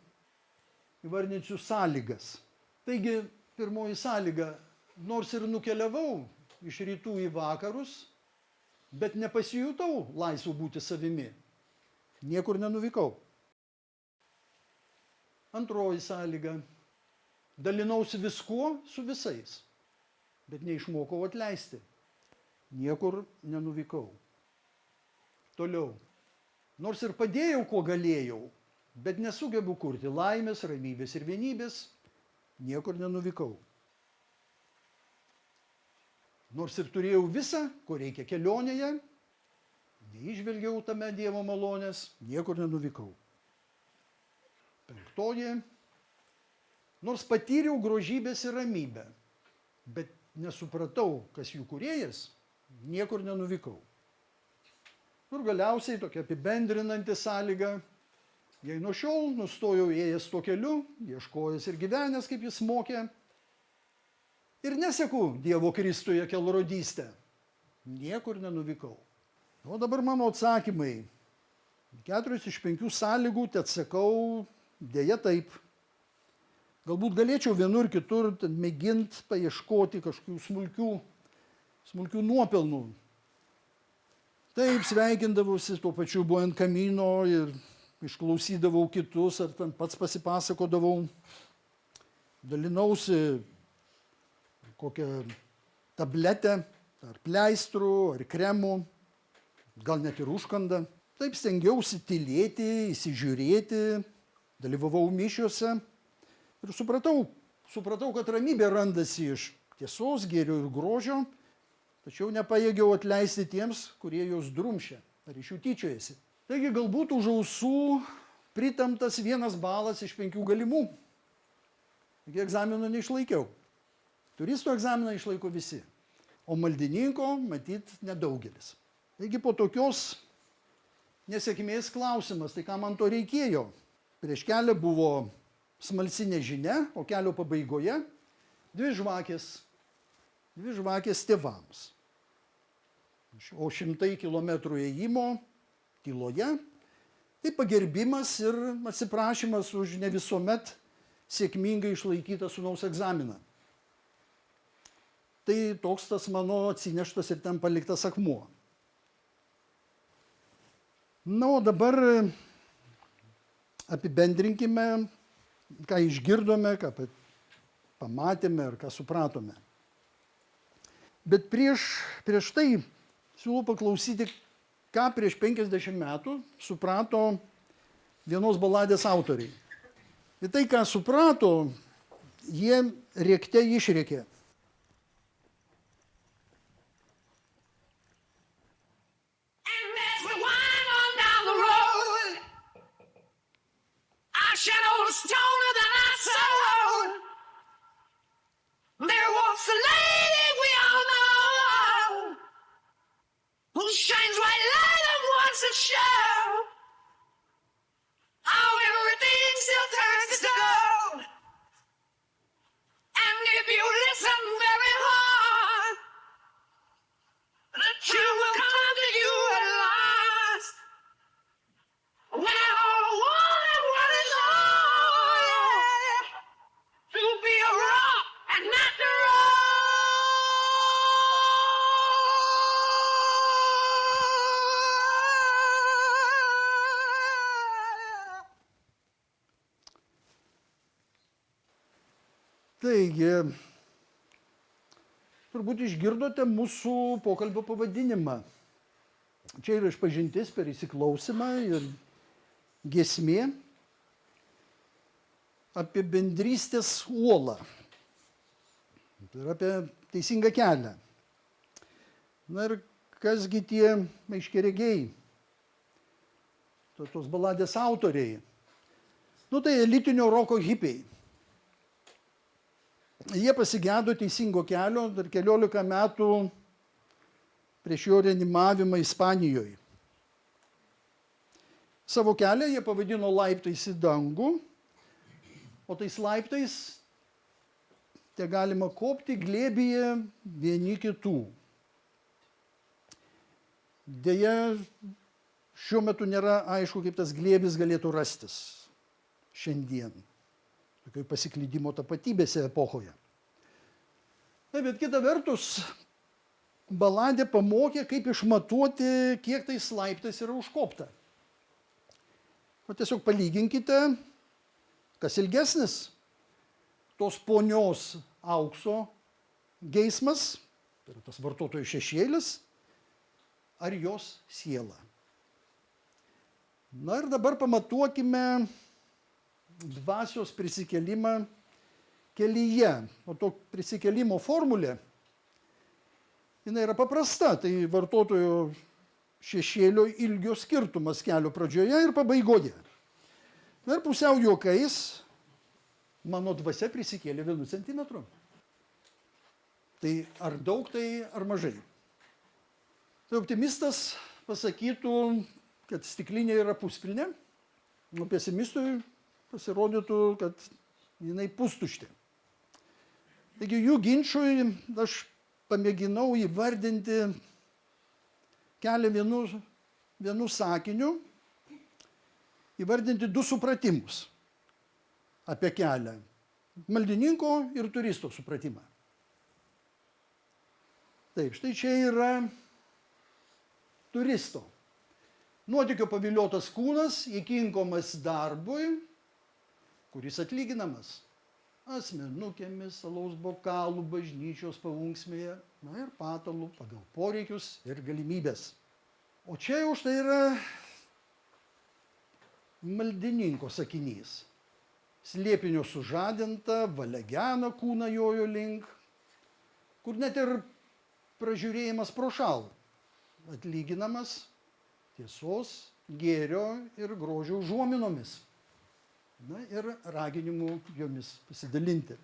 sąlygas. Taigi, pirmoji sąlyga, nors ir nukeliavau iš rytų į vakarus, bet nepasijutau laisvu būti savimi. Niekur nenuvykau. Antroji sąlyga. Dalinausi viskuo su visais, bet neišmokau atleisti. Niekur nenuvykau. Toliau. Nors ir padėjau, kuo galėjau, bet nesugebu kurti laimės, ramybės ir vienybės, niekur nenuvykau. Nors ir turėjau visą, ko reikia kelionėje, neižvelgiau tame Dievo malonės, niekur nenuvykau. Penktoji. Nors patyriau grožybės ir ramybę, bet nesupratau, kas jų kūrėjas, niekur nenuvykau. Ir galiausiai tokia apibendrinanti sąlyga. Jei nuo šiol nustojau ėjęs tuo keliu, ieškojęs ir gyvenęs, kaip jis mokė, ir neseku Dievo Kristuje kelrodystę, niekur nenuvykau. O dabar mano atsakymai. 4 iš 5 sąlygų atsakau dėja taip. Galbūt galėčiau vienur kitur mėginti paieškoti kažkokių smulkių nuopelnų. Taip, sveikindavausi, tuo pačiu buvau ant kamino ir išklausydavau kitus, ar ten pats pasipasakodavau. Dalinausi kokią tabletę, ar pleistrų, ar kremų, gal net ir užkandą. Taip stengiausi tylėti, įsižiūrėti, dalyvavau mišiuose ir supratau supratau, kad ramybė randasi iš tiesos, gėrio ir grožio, tačiau nepajėgiau atleisti tiems, kurie jos drumšia ar iš jų tyčiojasi. Taigi galbūt už ausų pritamtas 1 balas iš 5 galimų. Taigi egzamino neišlaikiau. Turisto egzaminą išlaiko visi, o maldininko matyt nedaugelis. Taigi po tokios nesėkmės klausimas, tai ką man to reikėjo? Prieš kelią buvo smalsi nežinia, o kelio pabaigoje 2 žvakės. 2 žvakės tėvams. O 100 kilometrų ėjimo tyloje, tai pagerbimas ir atsiprašymas už ne visuomet sėkmingai išlaikytą sūnaus egzaminą. Tai toks tas mano atsineštas ir ten paliktas akmuo. Na, o dabar apibendrinkime, ką išgirdome, ką pamatėme ir ką supratome. Bet prieš tai siūlau paklausyti, ką prieš 50 metų suprato vienos baladės autoriai. Ir tai, ką suprato, jie rėkte išrėkė. Shines white light and wants to show how everything still turns to gold. And if you listen very hard, the truth will come to you at last. When all wanted what is all, to be a rock and not the roll. Taigi, turbūt išgirdote mūsų pokalbio pavadinimą. Čia yra išpažintis per įsiklausimą ir giesmė apie bendrystės uolą. Tai yra apie teisingą kelią. Na ir kasgi tie aiškiaregiai, tos baladės autoriai. Nu tai elitinio roko hipiai. Jie pasigėdo teisingo kelio dar 14 metų prieš jo reanimavimą Ispanijoje. Savo kelią jie pavadino laiptais į dangų, o tais laiptais te galima kopti glėbyje vieni kitų. Deja, šiuo metu nėra aišku, kaip tas glėbis galėtų rastis šiandien. Tokioj pasiklydimo tapatybėse epochoje. Na, bet kita vertus, baladė pamokė, kaip išmatuoti, kiek tais laiptais yra užkopta. O tiesiog palyginkite, kas ilgesnis, tos ponios aukso geismas, tai yra tas vartotojų šešėlis, ar jos siela. Na ir dabar pamatuokime dvasios prisikėlimą kelyje. O to prisikėlimo formulė, jinai yra paprasta, tai vartotojo šešėlio ilgio skirtumas kelio pradžioje ir pabaigoje. Na ir pusiau juokais, mano dvasia prisikėlė 1 centimetru. Tai ar daug, tai ar mažai. Tai optimistas pasakytų, kad stiklinė yra puspilnė, o pesimistui pasirodytų, kad jinai pustuštė. Taigi jų ginčui aš pamėginau įvardinti kelią vienu sakiniu, įvardinti 2 supratimus apie kelią. Maldininko ir turisto supratimą. Taip, štai čia yra turisto. Nuotykio paviliotas kūnas, įkinkomas darbui, kuris atlyginamas asmenukėmis, alaus bokalų, bažnyčios paunksmėje, na ir patalų pagal poreikius ir galimybės. O čia už tai yra maldininko sakinys. slėpinio sužadinta, valegena kūną jojo link, kur net ir pražiūrėjimas pro šalą atlyginamas tiesos, gėrio ir grožio užuominomis. Na ir raginimu jomis pasidalinti.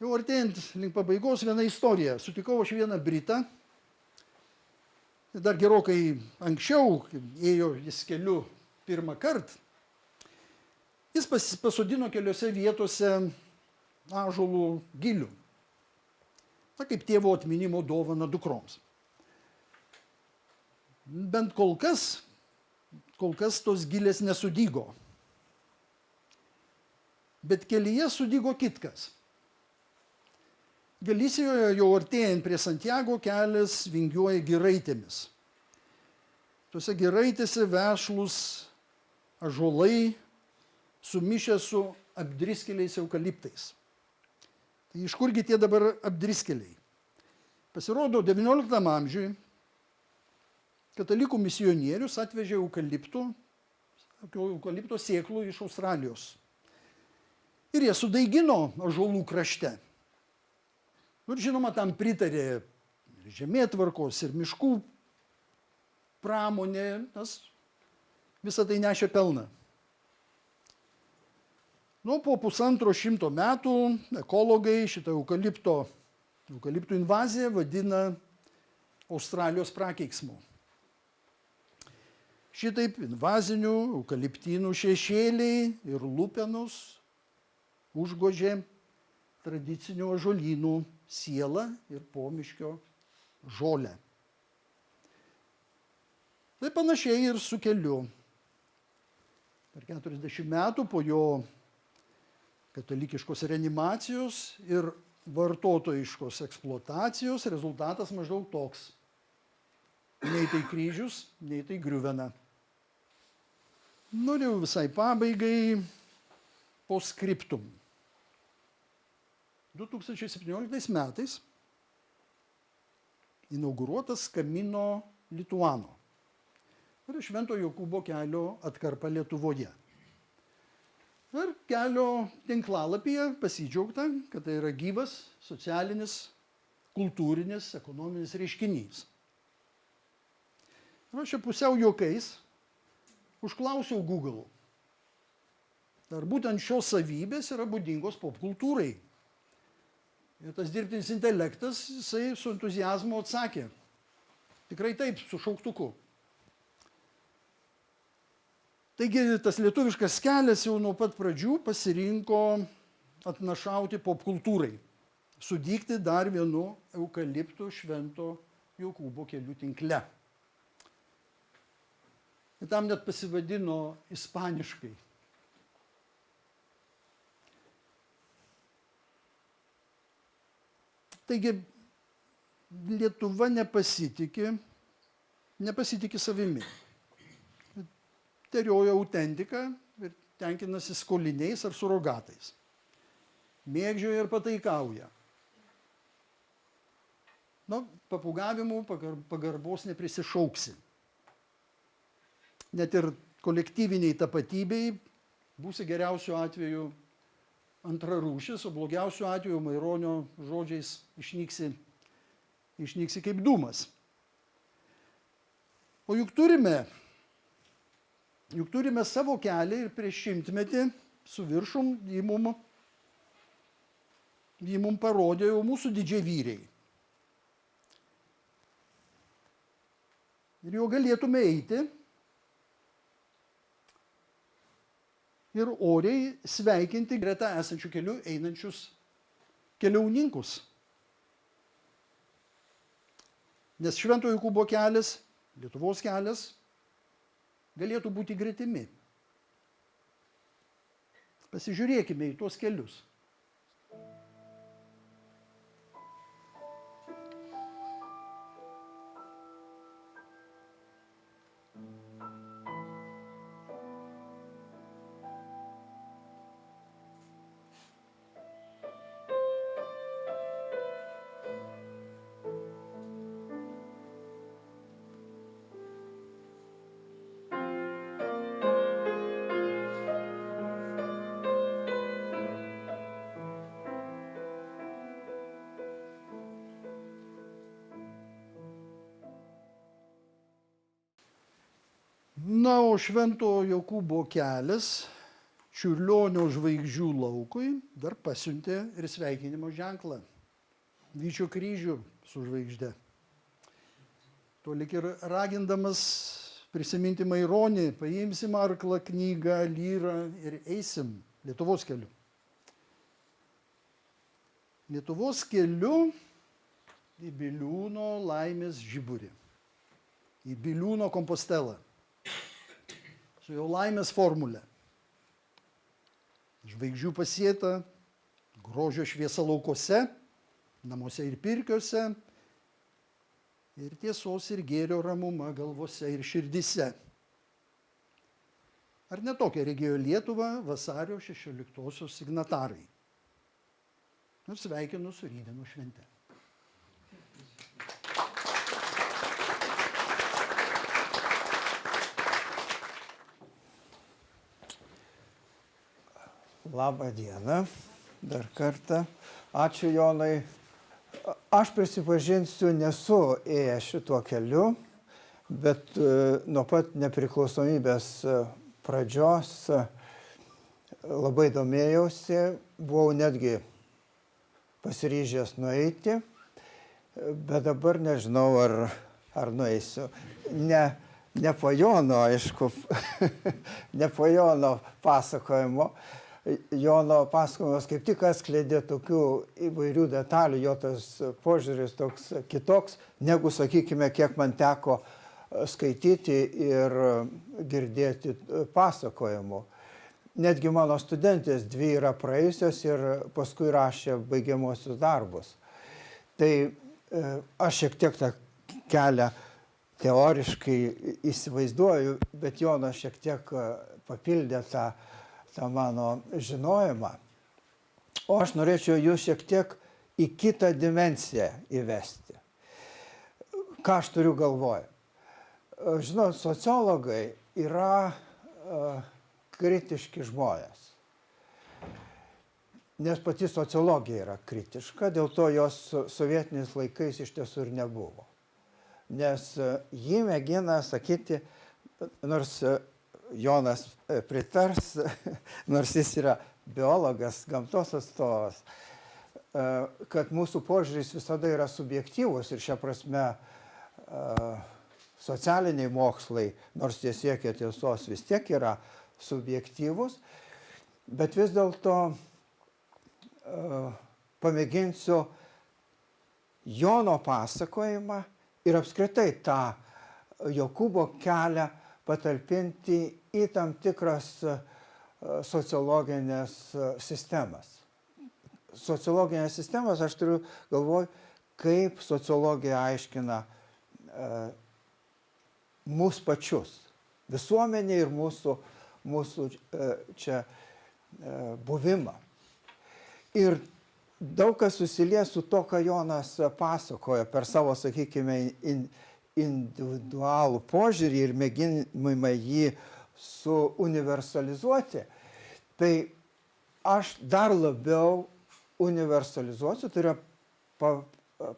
Jau artėjant link pabaigos viena istorija. Sutikau aš vieną Britą, dar gerokai anksčiau, kai ėjo jis keliu pirmą kartą. Jis pasodino keliose vietose ąžuolų gilių. Na, kaip tėvo atminimo dovana dukroms. Bent kol kas tos gilės nesudygo. Bet kelyje sudygo kitkas. Galisijoje jau artėjant prie Santiago kelias vingiuoja giraitėmis. Tuose giraitėse vešlūs ąžuolai sumišę su apdriskeliais eukaliptais. Tai iš kurgi tie dabar apdriskeliai? Pasirodo, XIX amžiui katalikų misionierius atvežė eukalipto sėklų iš Australijos. Ir jie sudaigino ąžuolų krašte. Ir žinoma, tam pritarė ir žemėtvarkos, ir miškų pramonė, nes visą tai nešė pelną. Nu, po 150 metų ekologai šitą eukaliptų invaziją vadina Australijos prakeiksmu. Šitaip invazinių eukaliptynų šešėliai ir lupenos užgožė tradicinių ąžuolynų sielą ir pomiškio žolę. Tai panašiai ir su keliu. Per 40 metų po jo katalikiškos reanimacijos ir vartotojiškos eksploatacijos rezultatas maždaug toks. Nei tai kryžius, nei tai griuvena. Norėjau visai pabaigai post scriptum. 2017 metais inauguruotas Camino Lituano. Tai yra Švento Jokūbo kelio atkarpa Lietuvoje. Ir kelio tinklalapyje pasidžiaugta, kad tai yra gyvas socialinis, kultūrinis, ekonominis reiškinys. Ir aš čia pusiau juokais užklausiau Google, ar būtent šios savybės yra būdingos popkultūrai. Ir tas dirbtinis intelektas, jisai su entuziazmu atsakė. Tikrai taip, su šauktuku. Taigi tas lietuviškas kelias jau nuo pat pradžių pasirinko atnašauti popkultūrai, sudygti dar vienu eukaliptų Švento Jokūbo kelių tinkle. Ir tam net pasivadino ispaniškai. Taigi Lietuva nepasitikė savimi. Terioja autentiką ir tenkinasi skoliniais ar surogatais. Mėgdžioja ir pataikauja. Na, papugavimų pagarbos neprisišauksi. Net ir kolektyviniai tapatybei būsi geriausiu atveju antrarūšis, o blogiausiu atveju Maironio žodžiais išnyksi kaip dūmas. O juk turime savo kelią ir prieš 100-metį su viršum jį mum parodė jau mūsų didžiavyriai. Ir jau galėtume eiti ir oriai sveikinti greta esančių kelių einančius keliauninkus. Nes Švento Jokūbo kelias, Lietuvos kelias galėtų būti gretimi. Pasižiūrėkime į tuos kelius. Na, o Švento Jokūbo kelias Čiurlionio žvaigždžių laukui dar pasiuntė ir sveikinimo ženklą. Vyčio kryžių su žvaigžde. To lik ir ragindamas prisiminti Maironį, paimsim arklą, knygą, lyrą ir eisim Lietuvos keliu. Lietuvos keliu į Biliūno laimės žiburį, į Biliūno Kompostelą, su jo laimės formule. Žvaigždžių pasėta, grožio šviesa laukose, namuose ir pirkiuose, ir tiesos ir gėrio ramuma galvose ir širdise. Ar ne tokią regėjo Lietuvą vasario 16-osios signatarai? Ir sveikinu su rytdienų švente. Labą dieną, dar kartą. Ačiū Jonai. Aš prisipažinsiu, nesu ėjęs šituo keliu, bet nuo pat nepriklausomybės pradžios labai domėjausi, buvau netgi pasiryžęs nueiti, bet dabar nežinau, ar nueisiu. Ne po Jono, aišku, ne po Jono pasakojimo. Jono pasakojimas kaip tik atskleidė tokių įvairių detalių, jo tas požiūris toks kitoks, negu, sakykime, kiek man teko skaityti ir girdėti pasakojimų. Netgi mano studentės 2 yra praėjusios ir paskui rašė baigiamuosius darbus. Tai aš šiek tiek tą kelią teoriškai įsivaizduoju, bet Jonas šiek tiek papildė tą mano žinojimą. O aš norėčiau jūs šiek tiek į kitą dimensiją įvesti. Ką aš turiu galvoje? Žinot, sociologai yra kritiški žmonės. Nes pati sociologija yra kritiška, dėl to jos sovietiniais laikais iš tiesų ir nebuvo. Nes ji mėgina sakyti, nors Jonas pritars, nors jis yra biologas, gamtos atstovas, kad mūsų požiūris visada yra subjektyvus ir šia prasme socialiniai mokslai, nors jie siekia tiesos, vis tiek yra subjektyvus, bet vis dėlto pamėginsiu Jono pasakojimą ir apskritai tą Jokūbo kelią patalpinti į tam tikras sociologinės sistemas. Sociologinės sistemas, aš turiu galvoj, kaip sociologija aiškina mūsų pačius, visuomenė ir mūsų čia buvimą. Ir daug kas susilies su to, ką Jonas pasakoja per savo, sakykime, individualų požiūrį ir mėginimą jį suuniversalizuoti, tai aš dar labiau universalizuosiu, tai yra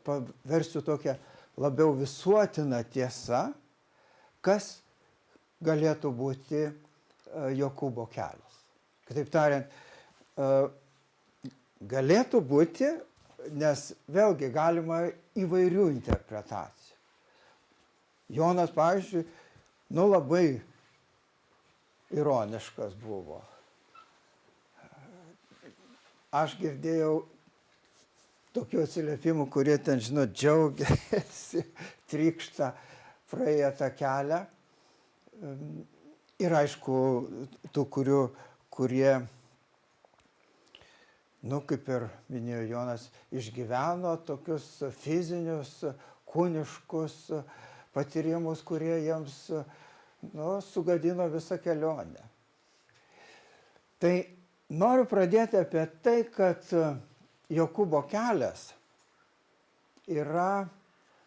paversiu tokią labiau visuotiną tiesą, kas galėtų būti Jokūbo kelias. Kitaip tariant, galėtų būti, nes vėlgi galima įvairių interpretacijų. Jonas, pavyzdžiui, labai ironiškas buvo. Aš girdėjau tokių atsiliepimų, kurie ten, žinot, džiaugiasi, trykšta, praėję tą kelią. Ir aišku, tų, kurie, kaip ir minėjo Jonas, išgyveno tokius fizinius, kūniškus patyrimus, kurie jiems sugadino visą kelionę. Tai noriu pradėti apie tai, kad Jokūbo kelias yra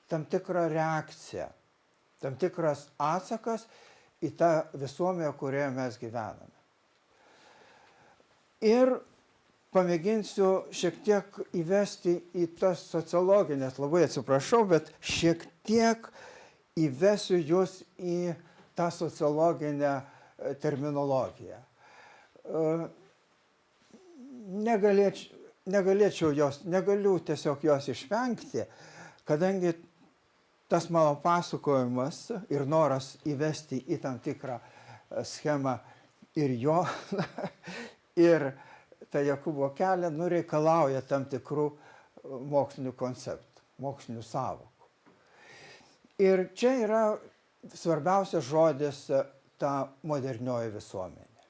tam tikra reakcija, tam tikras atsakas į tą visuomenę, kurioje mes gyvename. Ir pamėginsiu šiek tiek įvesti į tas sociologinės, labai atsiprašau, bet šiek tiek įvesiu jūs į tą sociologinę terminologiją. Negaliu tiesiog jos išvengti, kadangi tas mano pasakojimas ir noras įvesti į tam tikrą schemą ir jo, ir tą Jokūbo kelią reikalauja tam tikrų mokslinių konceptų, mokslinių sąvokų. Ir čia yra svarbiausias žodis ta modernioji visuomenė.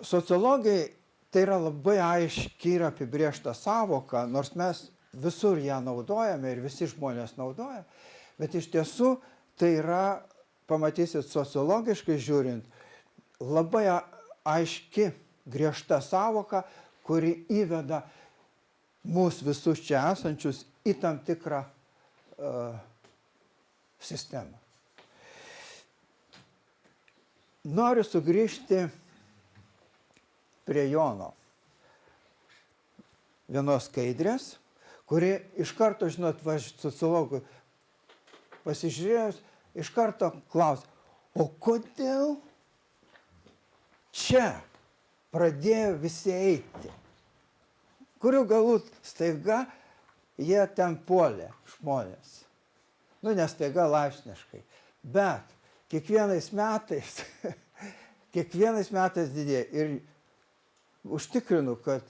Sociologai tai yra labai aiški ir apibrėžta sąvoka, nors mes visur ją naudojame ir visi žmonės naudoja, bet iš tiesų tai yra, pamatysit sociologiškai žiūrint, labai aiški, griežta sąvoka, kuri įveda mūsų visus čia esančius į tam tikrą sistemą. Noriu sugrįžti prie Jono vienos skaidrės, kuri iš karto, žinot, sociologui pasižiūrėjus, iš karto klaus, o kodėl čia pradėjo visi eiti? Kurių galbūt staiga jie ten puolė žmonės. Nu, ne staiga laipsniškai, bet kiekvienais metais didėja. Ir užtikrinu, kad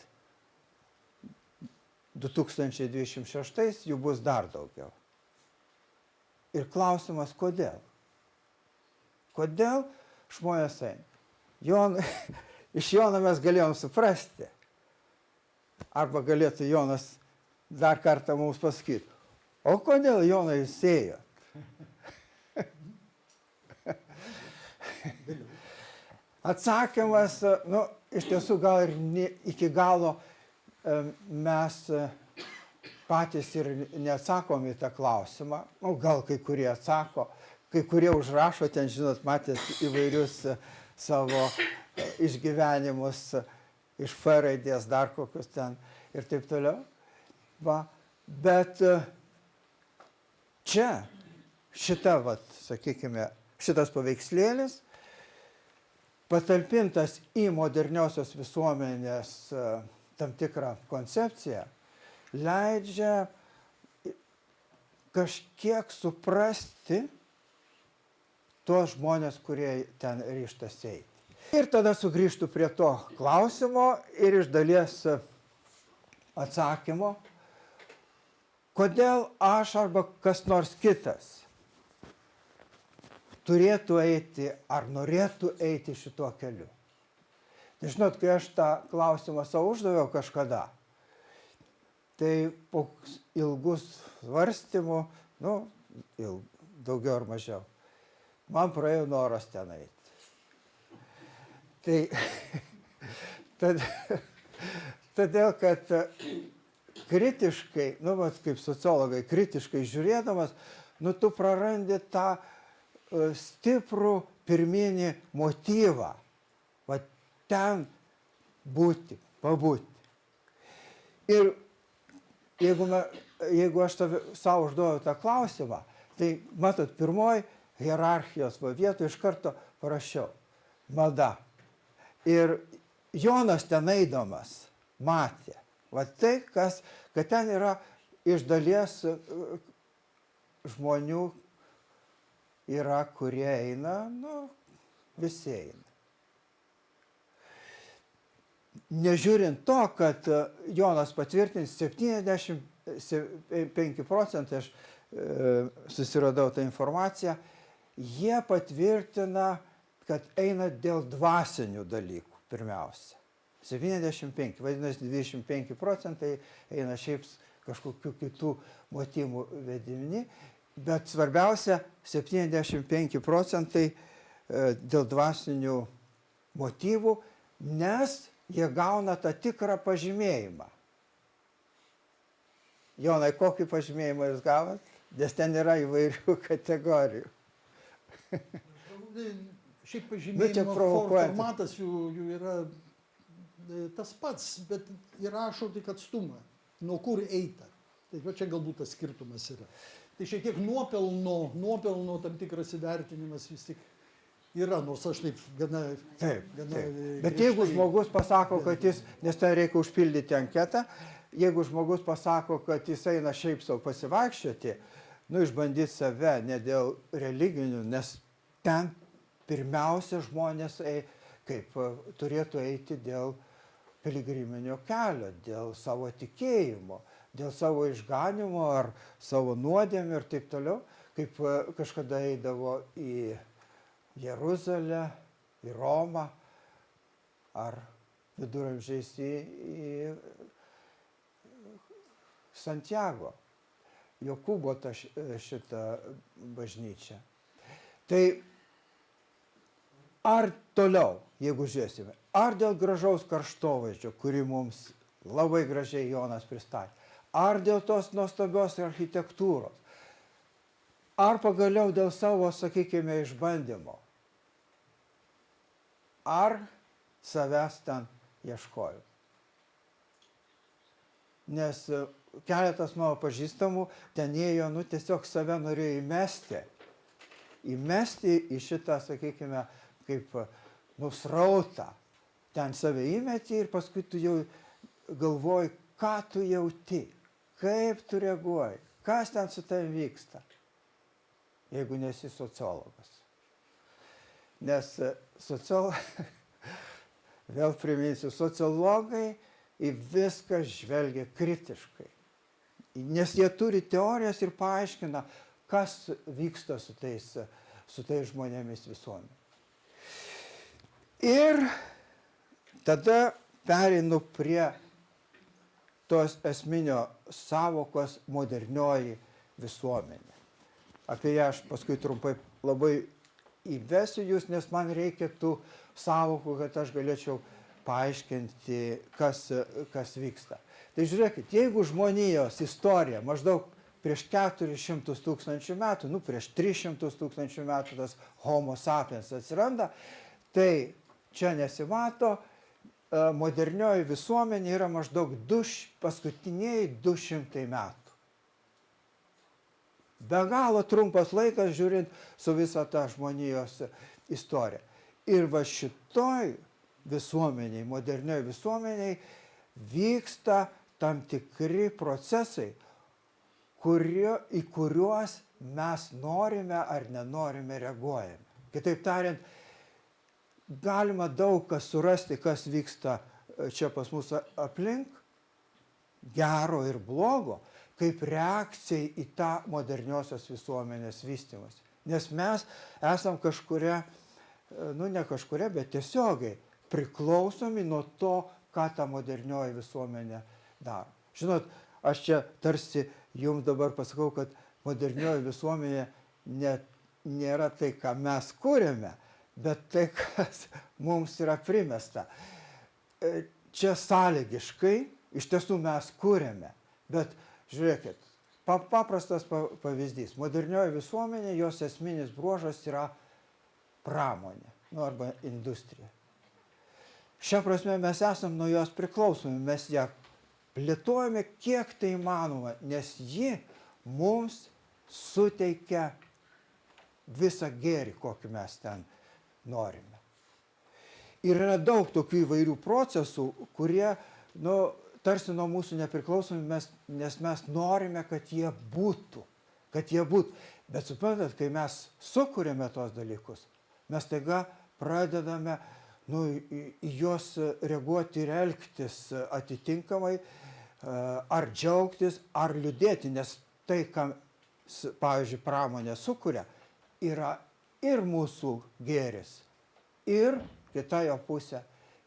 2026 jų bus dar daugiau. Ir klausimas, kodėl? Kodėl žmonės eina? Iš Jono mes galėjom suprasti. Arba galėtų Jonas dar kartą mums pasakyti, o kodėl Jonai jūs ėjot? Atsakymas, iš tiesų gal ir ne iki galo mes patys ir neatsakom į tą klausimą. Gal kai kurie atsako, kai kurie užrašo ten, žinot, matėt įvairius savo išgyvenimus iš F raidės, dar kokius ten ir taip toliau. Va. Bet čia šitas paveikslėlis patalpintas į moderniosios visuomenės tam tikrą koncepciją, leidžia kažkiek suprasti tuos žmonės, kurie ten ryžtasi eiti. Ir tada sugrįžtų prie to klausimo ir iš dalies atsakymo, kodėl aš arba kas nors kitas turėtų eiti ar norėtų eiti šituo keliu. Žinot, kai aš tą klausimą savo uždaviau kažkada, tai po ilgus svarstymų, daugiau ar mažiau, man praėjo noras ten eiti. Tai todėl, kad kritiškai, kaip sociologai, kritiškai žiūrėdamas, tu prarandi tą stiprų pirminį motyvą, va ten būti, pabūti. Ir jeigu aš savo užduoju tą klausimą, tai matot, pirmoji hierarchijos vietoje iš karto parašiau malda. Ir Jonas ten eidamas matė, va tai, kad ten yra iš dalies žmonių yra, kurie eina, visi eina. Nežiūrint to, kad Jonas patvirtins 75 procentai, aš susiradau tą informaciją, jie patvirtina, kad eina dėl dvasinių dalykų pirmiausia. 75, vadinasi 25 procentai eina šiaip kažkokių kitų motyvų vedini, bet svarbiausia 75 procentai dėl dvasinių motyvų, nes jie gauna tą tikrą pažymėjimą. Jonai, kokį pažymėjimą jūs gavot? Nes ten yra įvairių kategorijų. Šiaip pažymėjimo formatas jų yra tas pats, bet įrašo tik atstumą, nuo kur eita. Tai čia galbūt tas skirtumas yra. Tai šiek tiek nuopelno tam tikras įvertinimas vis tik yra, nors aš taip gana... Taip, gana taip. griežtai- Bet jeigu žmogus pasako, kad jis, nes ten reikia užpildyti anketą, jeigu žmogus pasako, kad jis eina šiaip savo pasivaikščioti, išbandyti save ne dėl religinių, nes ten pirmiausia žmonės turėtų eiti dėl piligriminio kelio, dėl savo tikėjimo, dėl savo išganimo ar savo nuodėmė ir taip toliau, kaip kažkada eidavo į Jeruzalę, į Romą ar viduramžiais į Santiago, Jokūbo šitą bažnyčią. Tai ar toliau, jeigu žiūrėsime, ar dėl gražaus karštovaizdžio, kurį mums labai gražiai Jonas pristatė, ar dėl tos nuostabios architektūros, ar pagaliau dėl savo, sakykime, išbandymo, ar savęs ten ieškojo. Nes keletas mano pažįstamų ten ėjo, tiesiog save norėjo įmesti į šitą, sakykime, kaip srautą. Ten save įmeti ir paskui tu jau galvoji, ką tu jauti, kaip tu reaguoji, kas ten su tavim vyksta, jeigu nesi sociologas. Nes vėl priminsiu, sociologai į viską žvelgia kritiškai. Nes jie turi teorijas ir paaiškina, kas vyksta su tais žmonėmis visuomenėje. Ir tada pereinu prie tos esminio savokos modernioji visuomenė. Apie ją aš paskui trumpai labai įvesiu jūs, nes man reikia tų savokų, kad aš galėčiau paaiškinti, kas vyksta. Tai žiūrėkit, jeigu žmonijos istorija maždaug prieš 400 tūkstančių metų, prieš 300 tūkstančių metų tas Homo sapiens atsiranda, tai čia nesimato, modernioji visuomenė yra maždaug paskutiniai 200 metų. Be galo trumpas laikas žiūrint su visą tą žmonijos istoriją. Ir va šitoj visuomeniai, modernioj visuomeniai vyksta tam tikri procesai, į kuriuos mes norime ar nenorime reaguojame. Kitaip tariant, galima daug kas surasti, kas vyksta čia pas mus aplink, gero ir blogo, kaip reakcija į tą moderniosios visuomenės vystymas. Nes mes esam kažkuria, ne kažkuria, bet tiesiogiai priklausomi nuo to, ką ta modernioji visuomenė daro. Žinot, aš čia tarsi jums dabar pasakau, kad modernioji visuomenė nėra tai, ką mes kūrėme, bet tai, kas mums yra primesta. Čia sąlygiškai, iš tiesų mes kūrėme, bet žiūrėkit, paprastas pavyzdys. Modernioji visuomenė, jos esminis bruožas yra pramonė, arba industrija. Šia prasme mes esam nuo jos priklausomi, mes ją plėtojame kiek tai įmanoma, nes ji mums suteikia visą gėrį, kokį mes ten norime. Ir yra daug tokių įvairių procesų, kurie, tarsi nuo mūsų nepriklausomi, nes mes norime, kad jie būtų. Bet suprantat, kai mes sukūrėme tos dalykus, mes taiga pradedame į juos reaguoti ir elgtis atitinkamai, ar džiaugtis, ar liūdėti, nes tai, ką, pavyzdžiui, pramonė sukuria, yra ir mūsų gėris, ir kita jo pusė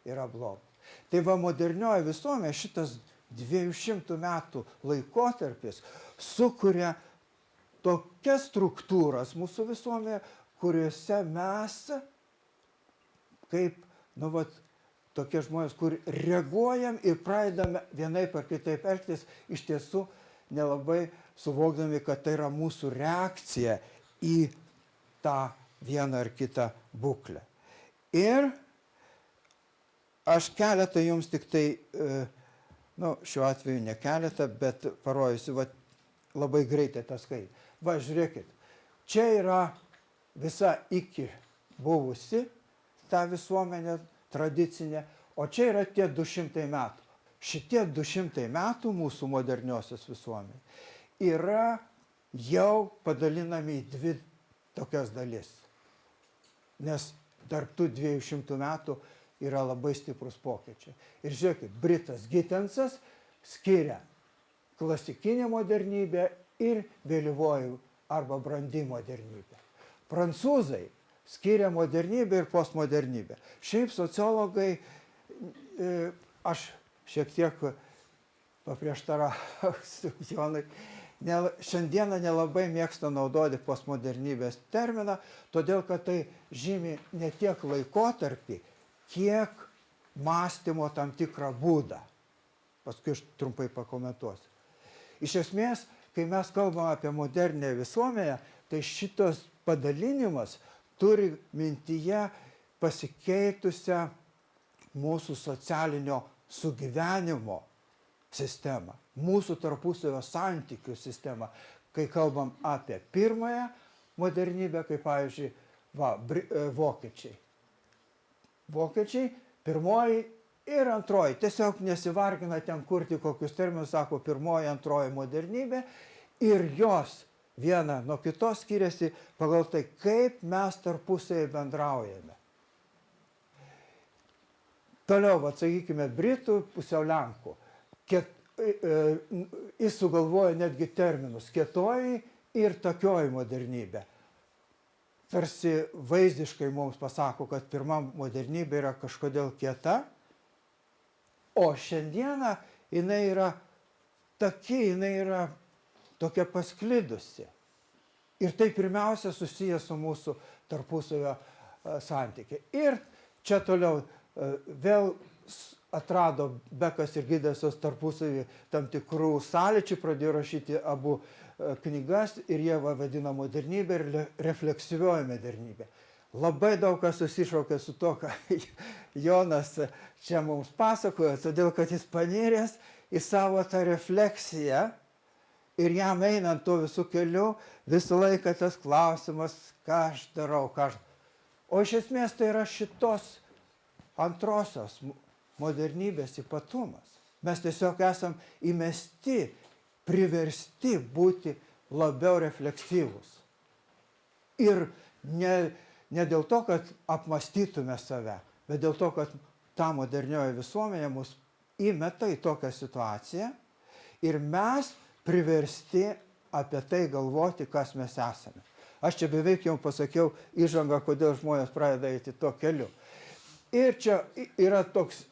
yra blogas. Tai va modernioji visuomenė, šitas 200 metų laikotarpis sukuria tokias struktūras mūsų visuomenėje, kuriuose mes, kaip, tokie žmonės, kur reaguojam ir pradedame vienaip ar kitaip elgtis, iš tiesų nelabai suvokdami, kad tai yra mūsų reakcija į tą vieną ar kitą būklę. Ir aš keletą jums tik tai, šiuo atveju ne keletą, bet parodysiu, labai greitai tą skaitė. Va, žiūrėkit, čia yra visa iki buvusi ta visuomenė tradicinė, o čia yra tie 200 metų. Šitie 200 metų mūsų moderniosios visuomenė yra jau padalinami į dvi tokias dalis. Nes tarp tų 200 metų yra labai stiprus pokyčiai. Ir žiūrėkit, Britas Gittensas skiria klasikinę modernybę ir vėlyvoji arba brandi modernybė. Prancūzai skiria modernybę ir postmodernybę. Šiaip sociologai, aš šiek tiek paprieštarausiu Jonui, šiandieną nelabai mėgsta naudoti postmodernybės terminą, todėl kad tai žymi ne tiek laikotarpį, kiek mąstymo tam tikrą būdą. Paskui aš trumpai pakomentuosiu. Iš esmės, kai mes kalbame apie modernę visuomenę, tai šitas padalinimas turi mintyje pasikeitusią mūsų socialinio sugyvenimo sistemą, mūsų tarpusavio santykių sistemą. Kai kalbam apie pirmąją modernybę, kaip pavyzdžiui, vokiečiai. Vokiečiai pirmoji ir antroji. Tiesiog nesivargina ten kurti kokius terminus, sako pirmoji, antroji modernybė ir jos viena nuo kitos skiriasi pagal tai, kaip mes tarpusavį bendraujame. Toliau, atsakykime, Britų, pusiau Lenkų. Jis sugalvoja netgi terminus kietoji ir takioji modernybė. Tarsi vaizdiškai mums pasako, kad pirma modernybė yra kažkodėl kieta, o šiandieną jinai yra tokia pasklidusi. Ir tai pirmiausia susijęs su mūsų tarpusavio santykiai. Ir čia toliau vėl atrado Bekas ir Gittensas tarpusavį tam tikrų sąlyčių, pradėjo rašyti abu knygas ir jie vadina modernybę ir refleksyvioji modernybė. Labai daug kas susišaukia su to, ką Jonas čia mums pasakojo, todėl kad jis paniręs į savo tą refleksiją ir jam einant tuo visų keliu, visą laiką tas klausimas, ką aš darau, O iš esmės tai yra šitos antrosios modernybės ypatumas. Mes tiesiog esam įmesti, priversti būti labiau refleksyvūs. Ir ne dėl to, kad apmąstytume save, bet dėl to, kad ta modernioji visuomenė mus įmeta į tokią situaciją ir mes priversti apie tai galvoti, kas mes esame. Aš čia beveik jau pasakiau įžangą, kodėl žmonės pradeda eiti tuo keliu. Ir čia yra toks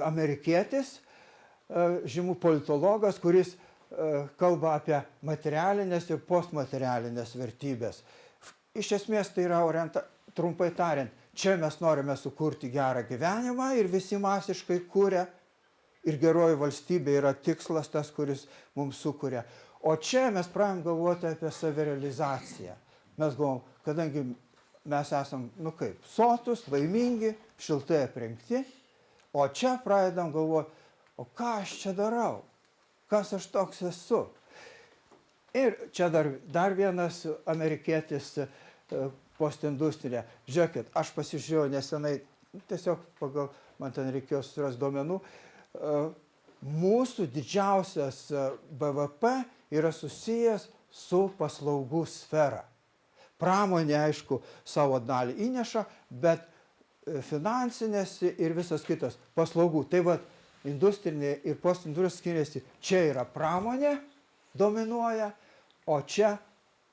amerikietis, žymų politologas, kuris kalba apie materialinės ir postmaterialinės vertybės. Iš esmės tai yra trumpai tariant, čia mes norime sukurti gerą gyvenimą ir visi masiškai kūrė ir geroji valstybė yra tikslas tas, kuris mums sukuria. O čia mes pradėjom galvoti apie savirealizaciją. Mes galvom, kadangi mes esam, sotus, laimingi, šiltai aprengti, o čia pradedam galvoti, o ką aš čia darau, kas aš toks esu. Ir čia dar vienas amerikietis postindustrinė. Žiūrėkit, aš pasižiūrėjau nesenai, tiesiog pagal, man ten reikėjo surasti duomenų, mūsų didžiausias BVP yra susijęs su paslaugų sfera. Pramonė, aišku, savo dalį įneša, bet finansinės ir visas kitas paslaugų. Tai va, industrinė ir postindustrinė skiriasi. Čia yra pramonė, dominuoja, o čia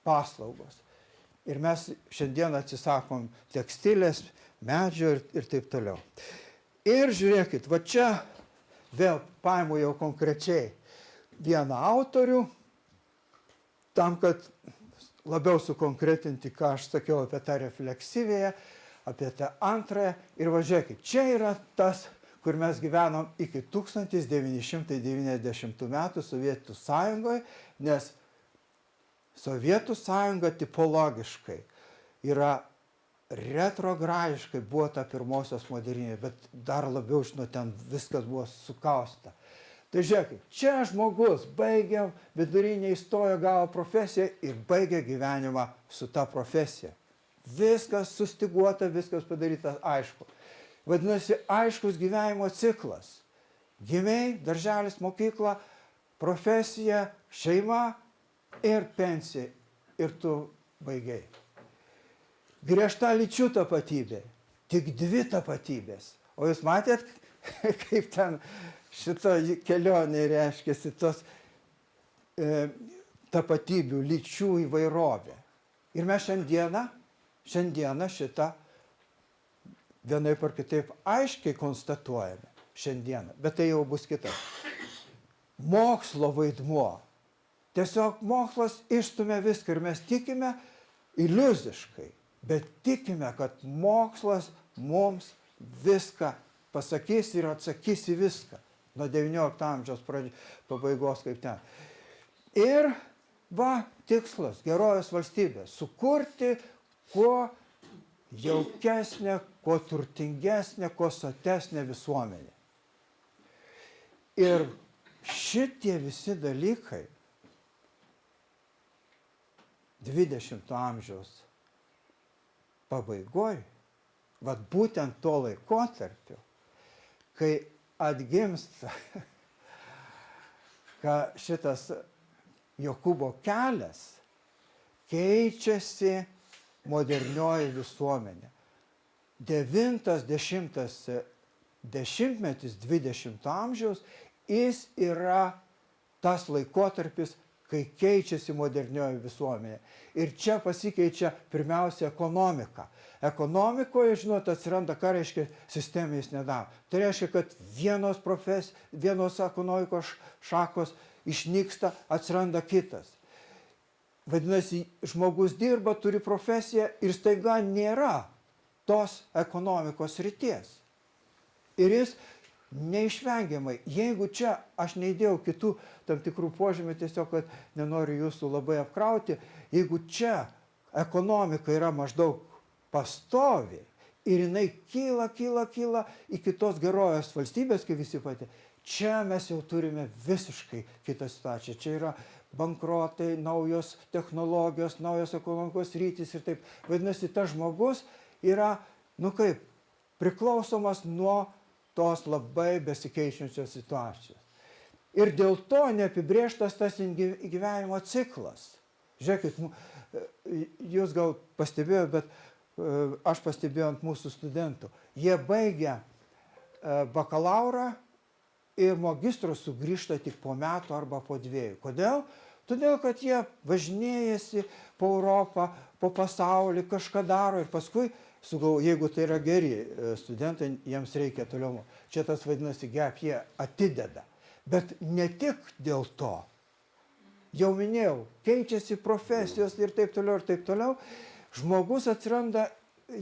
paslaugos. Ir mes šiandien atsisakom tekstilės, medžio ir taip toliau. Ir žiūrėkit, va čia vėl paimu jau konkrečiai vieną autorių, tam, kad labiau sukonkretinti, ką aš sakiau apie tą refleksyvėją, apie tą antrąją. Ir važiuokit, čia yra tas, kur mes gyvenom iki 1990 metų Sovietų sąjungoje, nes Sovietų sąjunga tipologiškai yra retrogradiškai buvo ta pirmosios modernybė, bet dar labiau, ten viskas buvo sukausta. Tai žiūrėkit, čia žmogus baigia vidurinę, įstojo, gavo profesiją ir baigia gyvenimą su ta profesija. Viskas sustiguota, viskas padaryta aišku. Vadinasi, aiškus gyvenimo ciklas. Gimiai, darželis, mokykla, profesija, šeima ir pensija. Ir tu baigiai. Griežta lyčių tapatybė. Tik 2 tapatybės. O jūs matėt, kaip ten šito kelionė reiškiasi tos tapatybių, lyčių įvairovė. Ir mes šiandieną šitą vienaip ar kitaip aiškiai konstatuojame šiandieną, bet tai jau bus kitas. Mokslo vaidmuo. Tiesiog mokslas išstumia viską ir mes tikime iliuziškai, bet tikime, kad mokslas mums viską pasakys ir atsakys į viską. Nuo 19 amžiaus pabaigos kaip ten. Ir va, tikslas gerovės valstybės - sukurti kuo jaukesnę, kuo turtingesnę, kuo sotesnę visuomenę. Ir šitie visi dalykai 20 amžiaus pabaigoj, vat būtent to laikotarpiu, kai atgimsta šitas Jokūbo kelias, keičiasi modernioji visuomenė. 9-10 dešimtmetis 20 amžiaus, jis yra tas laikotarpis, kai keičiasi modernioji visuomenė. Ir čia pasikeičia pirmiausia ekonomika. Ekonomikoje, žinot, atsiranda, ką reiškia sisteminis nedarbas. Tai reiškia, kad vienos ekonomikos šakos išnyksta, atsiranda kitas. Vadinasi, žmogus dirba, turi profesiją ir staiga nėra tos ekonomikos srities. Ir jis neišvengiamai, jeigu čia aš neįdėjau kitų tam tikrų požymių, tiesiog, kad nenoriu jūsų labai apkrauti, jeigu čia ekonomika yra maždaug pastovi ir jinai kyla iki tos gerovės valstybės, kaip visi pati, čia mes jau turime visiškai kitą situaciją. Čia yra bankrotai, naujos technologijos, naujos ekonomikos rytis ir taip. Vadinasi, tas žmogus yra, priklausomas nuo tos labai besikeičiančios situacijos. Ir dėl to neapibrėžtas tas gyvenimo ciklas. Žiūrėkit, jūs gal pastebėjote, bet aš pastebėjau ant mūsų studentų. Jie baigia bakalaurą ir magistro sugrįžta tik po metų arba po 2. Kodėl? Todėl, kad jie važinėjasi po Europą, po pasaulį, kažką daro ir paskui, jeigu tai yra geri studentai, jiems reikia toliau. Čia tas vadinasi gap, jie atideda. Bet ne tik dėl to. Jau minėjau, keičiasi profesijos ir taip toliau. Žmogus atsiranda,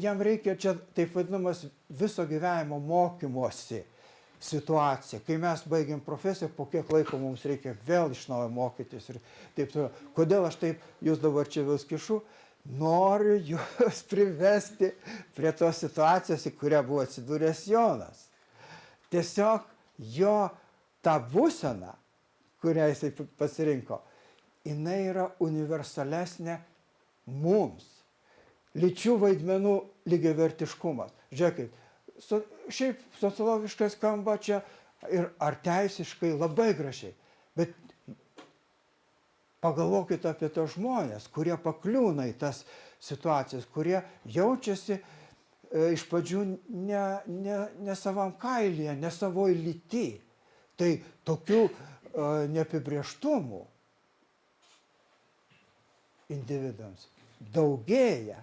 jam reikia čia taip vadinamas viso gyvenimo mokymosi situacija. Kai mes baigiam profesiją, po kiek laiko mums reikia vėl iš naujo mokytis ir taip toliau. Kodėl aš taip, jūs dabar čia vis kišu, noriu jūs privesti prie tos situacijos, į kurią buvo atsidūręs Jonas. Tiesiog jo ta būsena, kurią jisai pasirinko, jinai yra universalesnė mums. Lyčių vaidmenų lygiavertiškumas. Žiūrėkit, šiaip sociologiškai skamba čia ir ar teisiškai labai gražiai, bet pagalvokit apie tos žmonės, kurie pakliūna į tas situacijas, kurie jaučiasi iš pradžių ne savam kailyje, ne savoj lyty. Tai tokių neapibrėžtumų individams daugėja.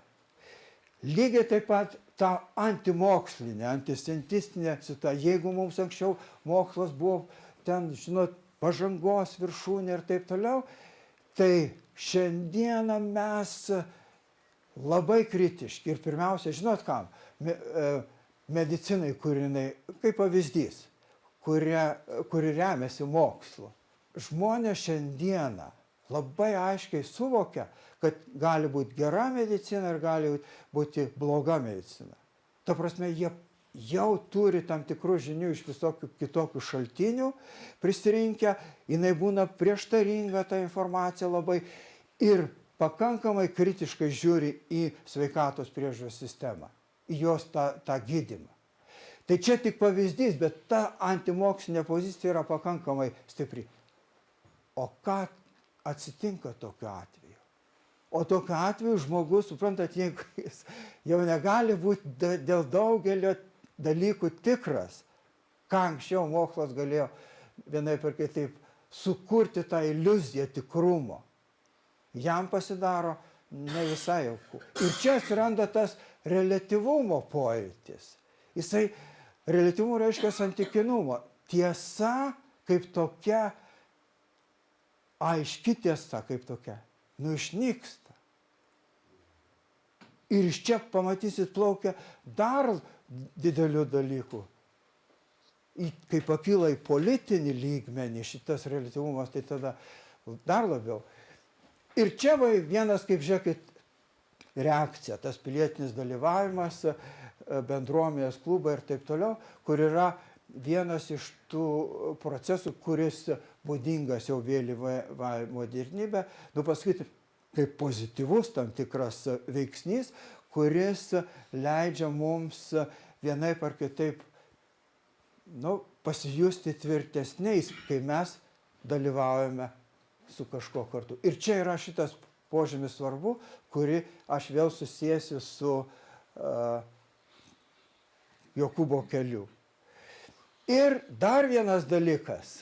Lygiai taip pat ta antimokslinė, antiscientistinė situacija. Jeigu mums anksčiau mokslas buvo ten, žinot, pažangos viršūnė ir taip toliau, tai šiandieną mes labai kritiški. Ir pirmiausia, žinot kam? Medicinai, kaip pavyzdys, kuri remiasi mokslu. Žmonės šiandieną labai aiškiai suvokia, kad gali būti gera medicina ir gali būti bloga medicina. Ta prasme, jie jau turi tam tikrų žinių iš visokių kitokių šaltinių prisirinkę, jinai būna prieštaringa ta informacija labai ir pakankamai kritiškai žiūri į sveikatos priežiūros sistemą, į jos tą gydymą. Tai čia tik pavyzdys, bet ta antimokslinė pozicija yra pakankamai stipri. O ką atsitinka tokiu atveju? O tokiu atveju žmogus, suprantat, jeigu jis jau negali būti dėl daugelio dalykų tikras, ką anksčiau mokslas galėjo vienaip ar kitaip sukurti tą iliuziją tikrumo, jam pasidaro ne visai jauku. Ir čia atsiranda tas reliatyvumo pojūtis. Jisai reliatyvumo reiškia santykinumo. Tiesa kaip tokia, aiški tiesa kaip tokia, išnyksta. Ir iš čia pamatysit plaukia dar didelių dalykų. Kai pakyla į politinį lygmenį šitas reliatyvumas, tai tada dar labiau. Ir čia vienas, kaip žiūrėkit, reakcija, tas pilietinis dalyvavimas, bendruomenės klubai ir taip toliau, kur yra vienas iš tų procesų, kuris būdingas jau vėlyvai modernybė, pasakyti, kaip pozityvus tam tikras veiksnys, kuris leidžia mums vienaip ar kitaip pasijusti tvirtesniais, kai mes dalyvaujame su kažko kartu. Ir čia yra šitas požymis svarbu, kurį aš vėl susijęsiu su Jokūbo keliu. Ir dar vienas dalykas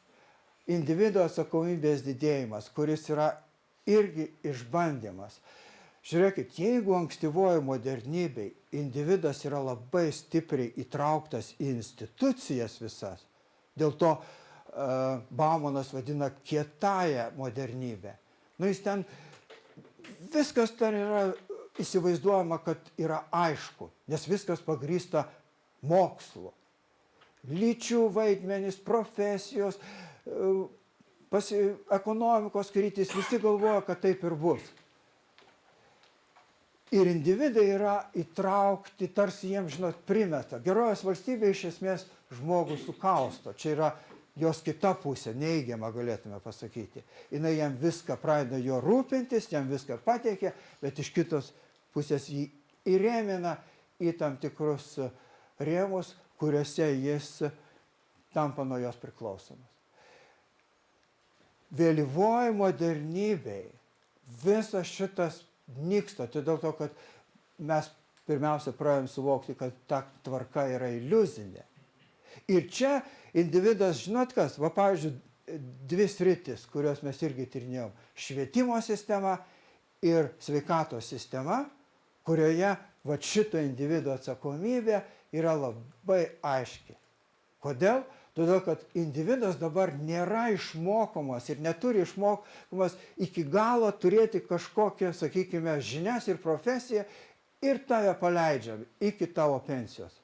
– individo atsakomybės didėjimas, kuris yra irgi išbandymas. Žiūrėkit, jeigu ankstyvoji modernybei individas yra labai stipriai įtrauktas į institucijas visas, dėl to Baumanas vadina kietąją modernybę. Jis ten, viskas ten yra įsivaizduojama, kad yra aišku, nes viskas pagrįsta mokslu. Lyčių vaidmenys, profesijos, ekonomikos kryptys, visi galvoja, kad taip ir bus. Ir individai yra įtraukti, tarsi jiems, primeta. Gerovės valstybė iš esmės žmogų sukausto. Čia yra jos kita pusė, neigiama galėtume pasakyti. Jinai jam viską pradeda jo rūpintis, jam viską pateikia, bet iš kitos pusės jį įrėmina į tam tikrus rėmus, kuriuose jis tampa nuo jos priklausomas. Vėlyvoji modernybei visas šitas nyksta, todėl to, kad mes pirmiausia pradėjom suvokti, kad ta tvarka yra iliuzinė. Ir čia individas, žinot kas, pavyzdžiui, dvi sritis, kurios mes irgi tyrinėjom. Švietimo sistema ir sveikatos sistema, kurioje šito individo atsakomybė yra labai aiški. Kodėl? Todėl, kad individas dabar nėra išmokomas ir neturi išmokomas iki galo turėti kažkokią, sakykime, žinias ir profesiją ir tave paleidžia iki tavo pensijos.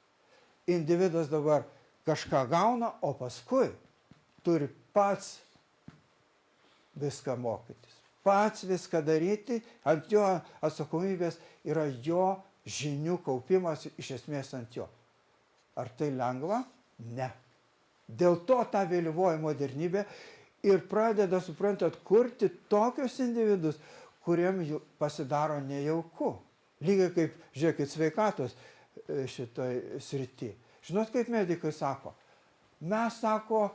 Individas dabar kažką gauna, o paskui turi pats viską mokytis, pats viską daryti, ant jo atsakomybės yra jo žinių kaupimas iš esmės ant jo. Ar tai lengva? Ne. Dėl to ta vėlyvoji modernybė ir pradeda, suprantat, kurti tokius individus, kuriem pasidaro nejauku. Lygiai kaip, žiūrėkit, sveikatos šitoj srity. Žinot, kaip medikai sako? Mes, sako,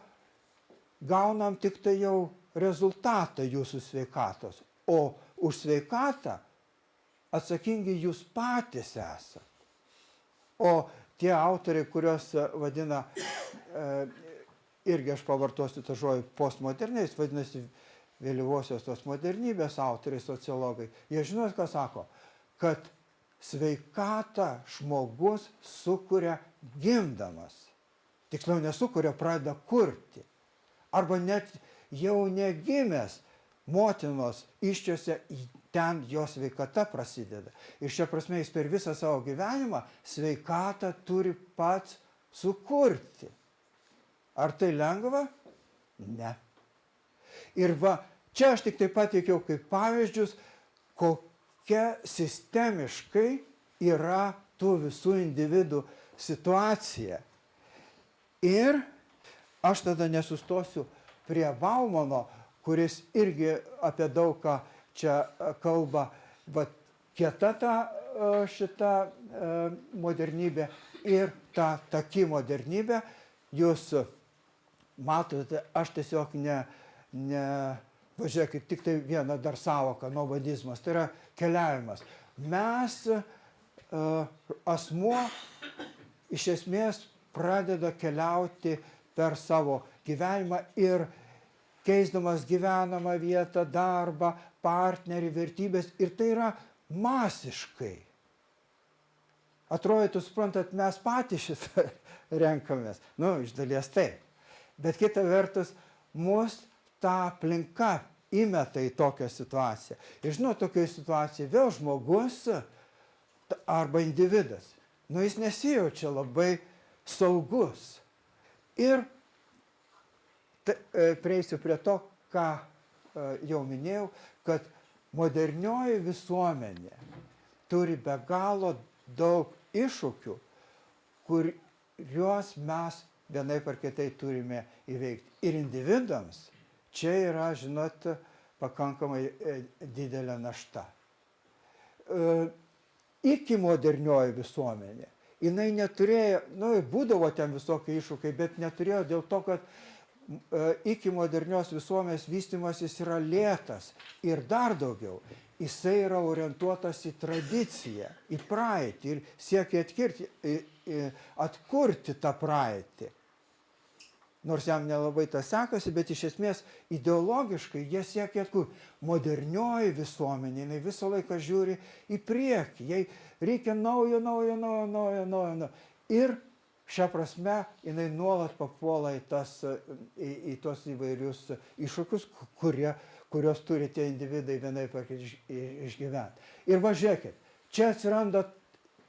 gaunam tik tai jau rezultatą jūsų sveikatos, o už sveikatą atsakingi jūs patys esate. O tie autoriai, kuriuos vadina, irgi aš pavartosiu tą žodį postmoderniais, vadinasi vėlyvosios tos modernybės autoriai, sociologai, jie žinot, ką sako? Kad sveikatą žmogus sukuria gimdamas. Tiksliau nesukuria, pradeda kurti. Arba net jau negimęs motinos iščiose, ten jo sveikata prasideda. Ir šia prasme jis per visą savo gyvenimą sveikatą turi pats sukurti. Ar tai lengva? Ne. Ir čia aš tik taip pateikiau kaip pavyzdžius, kokia sistemiškai yra tų visų individų situacija. Ir aš tada nesustosiu prie Baumano, kuris irgi apie daug ką čia kalba, va, kieta ta šita modernybė ir ta taki modernybė. Jūs matote, aš tiesiog važiuokit, tik tai vieną dar savoką, novadizmas, tai yra keliavimas. Mes, asmuo, iš esmės pradeda keliauti per savo gyvenimą ir keisdamas gyvenamą vietą, darbą, partnerį, vertybės, ir tai yra masiškai. Atrodytų, suprantat, mes patys šitą renkamės. Nu, iš dalies taip. Bet kita vertus, mus ta aplinka įmeta į tokią situaciją. Ir žinot, tokioje situacijoje vėl žmogus arba individas, nu jis nesijaučia labai saugus. Ir prieisiu prie to, ką jau minėjau, kad modernioji visuomenė turi be galo daug iššūkių, kuriuos mes vienaip ar kitaip turime įveikti. Ir individams čia yra, žinot, pakankamai didelė našta. Iki modernioji visuomenė, jinai neturėjo, nu, būdavo ten visokie iššūkiai, bet neturėjo dėl to, kad iki modernios visuomenės vystymasis yra lėtas ir dar daugiau. Jisai yra orientuotas į tradiciją, į praeitį ir siekia atkurti tą praeitį. Nors jam nelabai tas sekasi, bet iš esmės ideologiškai jie siekia atkurti. Modernioji visuomenė, jinai visą laiką žiūri į priekį, jai reikia naujo. Ir šią prasme jinai nuolat papuola į tos įvairius iššūkius, kurios turi tie individai vienaip ar išgyventi. Ir važiuokit, čia atsiranda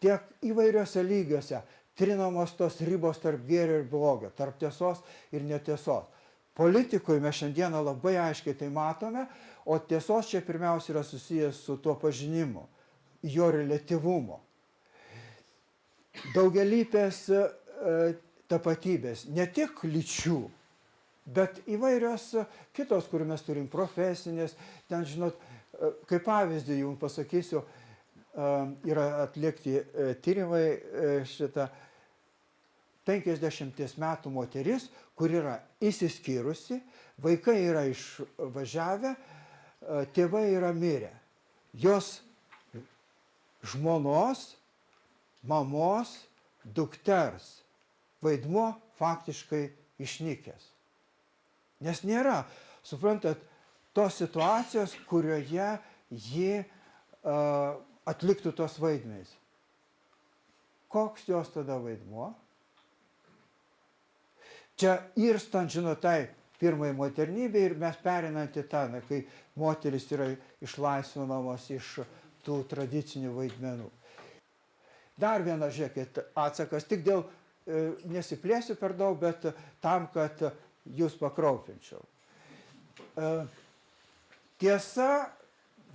tiek įvairiuose lygiuose trinamos tos ribos tarp gėrio ir blogio, tarp tiesos ir netiesos. Politikoje mes šiandieną labai aiškiai tai matome, o tiesos čia pirmiausia yra susijęs su tuo pažinimu, jo reliatyvumo. Daugialypės tapatybės, ne tik lyčių, bet įvairios kitos, kur mes turim profesinės, ten, žinot, kaip pavyzdį jums pasakysiu, yra atlikti tyrimai šitą 50 metų moteris, kur yra išsiskyrusi, vaikai yra išvažiavę, tėvai yra mirę. Jos žmonos, mamos, dukters vaidmuo faktiškai išnykęs. Nes nėra, suprantat, tos situacijos, kurioje ji atliktų tos vaidmenys. Koks jos tada vaidmuo? Čia irstant, žinotai, pirmai modernybė ir mes perinant į tą, kai moteris yra išlaisvinamos iš tų tradicinių vaidmenų. Dar vienas, žiūrėkit, atsakas, tik dėl, nesiplėsiu per daug, bet tam, kad jūs pakraupinčiau. Tiesa,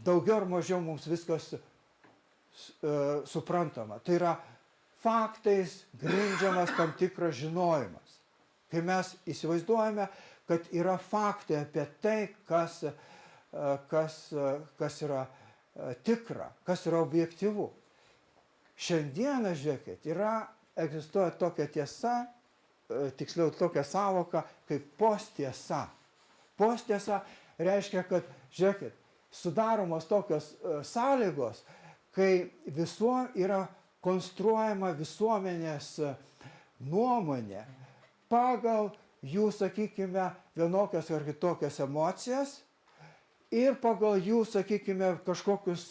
daugiau ar mažiau mums viskas suprantama. Tai yra faktais grindžiamas tam tikras žinojimas. Kai mes įsivaizduojame, kad yra faktai apie tai, kas yra tikra, kas yra objektyvu. Šiandieną, žiūrėkit, egzistuoja tokia tiesa, tiksliau tokia savoka, kaip posttiesa. Posttiesa reiškia, kad, žiūrėkit, sudaromos tokios sąlygos, kai yra konstruojama visuomenės nuomonė pagal jų, sakykime, vienokias ar kitokias emocijas ir pagal jų, sakykime, kažkokius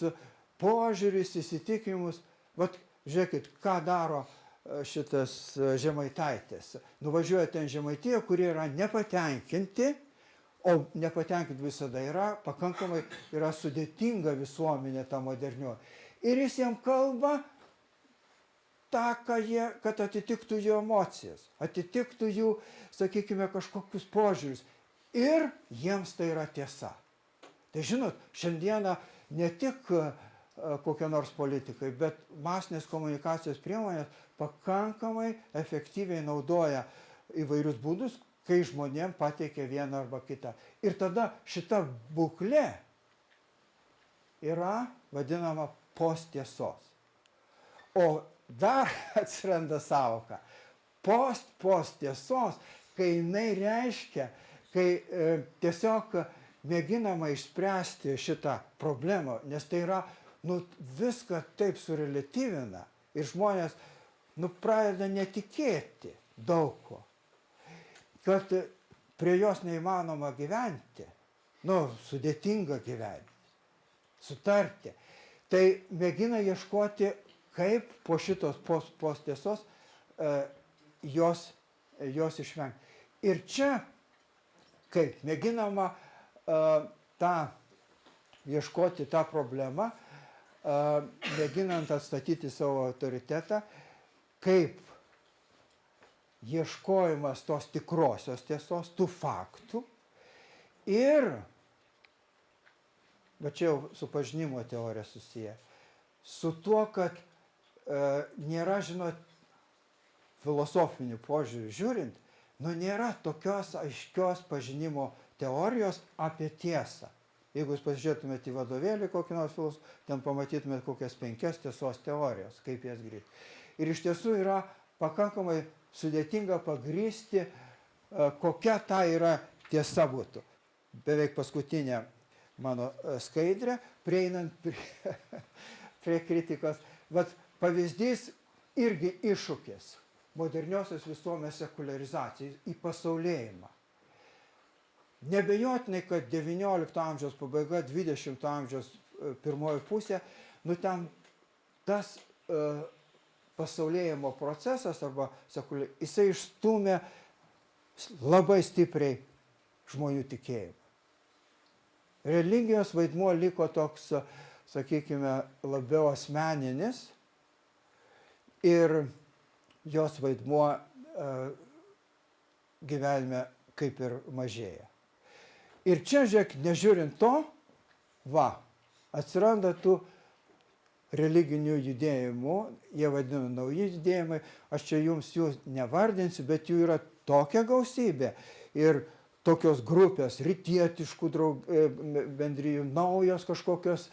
požiūrius, įsitikinimus. Vat, žiūrėkit, ką daro šitas Žemaitaitis. Nuvažiuoja ten Žemaitijoje, kurie yra nepatenkinti, o nepatenkinti visada yra, pakankamai yra sudėtinga visuomenė ta modernioji. Ir jis jam kalba tą, kad atitiktų jų emocijas, atitiktų jų, sakykime, kažkokius požiūrius. Ir jiems tai yra tiesa. Tai žinot, šiandieną ne tik kokie nors politikai, bet masinės komunikacijos priemonės pakankamai efektyviai naudoja įvairius būdus, kai žmonėm pateikia vieną arba kitą. Ir tada šita būklė yra vadinama posttiesos. O dar atsiranda savoka posttiesos, kai jinai reiškia, kai tiesiog mėginama išspręsti šitą problemą, nes tai yra, viską taip surelatyvina ir žmonės, pradeda netikėti daug ko, kad prie jos neįmanoma gyventi, sudėtinga gyventi, sutarti. Tai mėgina ieškoti, kaip po šitos posttiesos jos išvengti. Ir čia, kaip mėginama ieškoti tą problemą, mėginant atstatyti savo autoritetą, kaip ieškojimas tos tikrosios tiesos, tų faktų. Ir, bet čia jau su pažinimo teorija susiję, su tuo, kad nėra, filosofinių požiūrių žiūrint, nėra tokios aiškios pažinimo teorijos apie tiesą. Jeigu jūs pasižiūrėtumėte į vadovėlį kokį nors filosofą, ten pamatytumėte kokias 5 tiesos teorijos, kaip jas grįžti. Ir iš tiesų yra pakankamai sudėtinga pagrįsti, kokia ta yra tiesa būtų. Beveik paskutinė mano skaidrė, prieinant prie kritikos. Vat pavyzdys irgi iššūkis moderniosios visuomenės sekuliarizacijai, į pasaulėjimą. Nebejotinai, kad 19 amžiaus pabaiga, 20 amžiaus pirmoji pusė, ten tas pasaulėjimo procesas arba jisai išstūmė labai stipriai žmonių tikėjimą. Religijos vaidmuo liko toks, sakykime, labiau asmeninis ir jos vaidmuo gyvenime kaip ir mažėja. Ir čia, žiūrėk, nežiūrint to, atsiranda tų religinių judėjimų, jie vadina nauji judėjimai, aš čia jums jų nevardinsiu, bet jų yra tokia gausybė. Ir tokios grupės, rytietiškų bendrijų, naujos kažkokios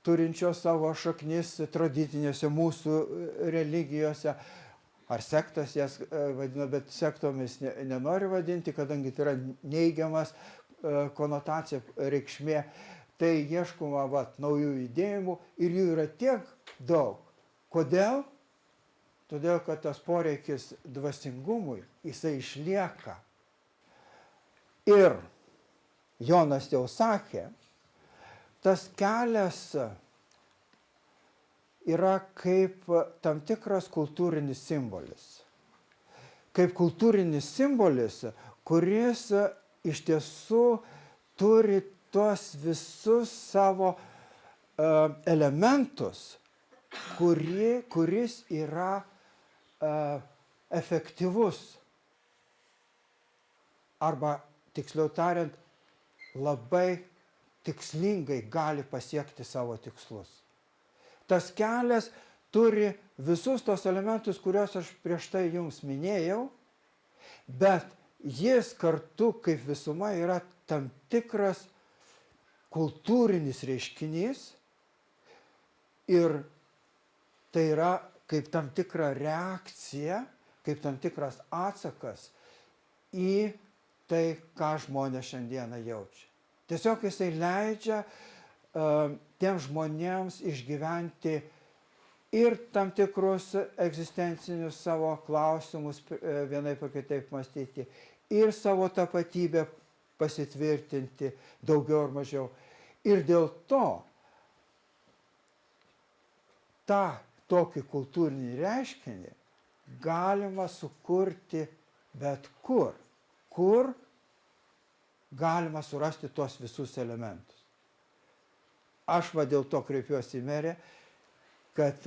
turinčios savo šaknis tradicinėse mūsų religijose, ar sektas jas vadina, bet sektomis nenori vadinti, kadangi tai yra neigiamas konotacija, reikšmė, tai ieškoma naujų judėjimų ir jų yra tiek daug. Kodėl? Todėl, kad tas poreikis dvasingumui, jisai išlieka. Ir Jonas jau sakė, tas kelias yra kaip tam tikras kultūrinis simbolis. Kaip kultūrinis simbolis, kuris iš tiesų turi tuos visus savo elementus, kuris yra efektyvus. Arba, tiksliau tariant, labai tikslingai gali pasiekti savo tikslus. Tas kelias turi visus tos elementus, kuriuos aš prieš tai jums minėjau, bet jis kartu kaip visuma yra tam tikras kultūrinis reiškinys ir tai yra kaip tam tikra reakcija, kaip tam tikras atsakas į tai, ką žmonės šiandieną jaučia. Tiesiog jisai leidžia tiem žmonėms išgyventi ir tam tikrus egzistencinius savo klausimus vienaip ar kitaip mąstyti, ir savo tapatybę pasitvirtinti daugiau ar mažiau. Ir dėl to tokį kultūrinį reiškinį galima sukurti bet kur galima surasti tuos visus elementus. Aš dėl to kreipiuosi į merę, kad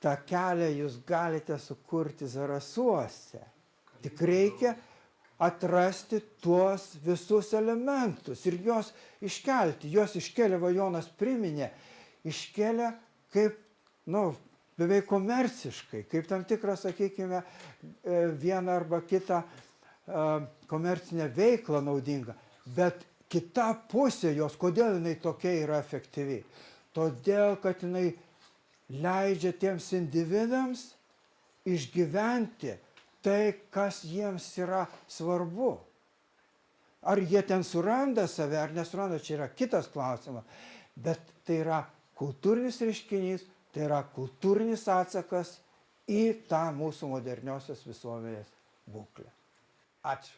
tą kelią jūs galite sukurti Zarasuose. Tik reikia atrasti tuos visus elementus ir juos iškelti. Juos iškėlė, Jonas priminė, iškėlė kaip, beveik komerciškai, kaip tam tikrą, sakykime, vieną arba kitą komercinę veiklą naudingą. Bet kita pusė jos, kodėl jinai tokia yra efektyvi? Todėl, kad jinai leidžia tiems individams išgyventi tai, kas jiems yra svarbu. Ar jie ten suranda save, ar nesuranda, čia yra kitas klausimas. Bet tai yra kultūrinis reiškinys, tai yra kultūrinis atsakas į tą mūsų moderniosios visuomenės būklę. Ačiū.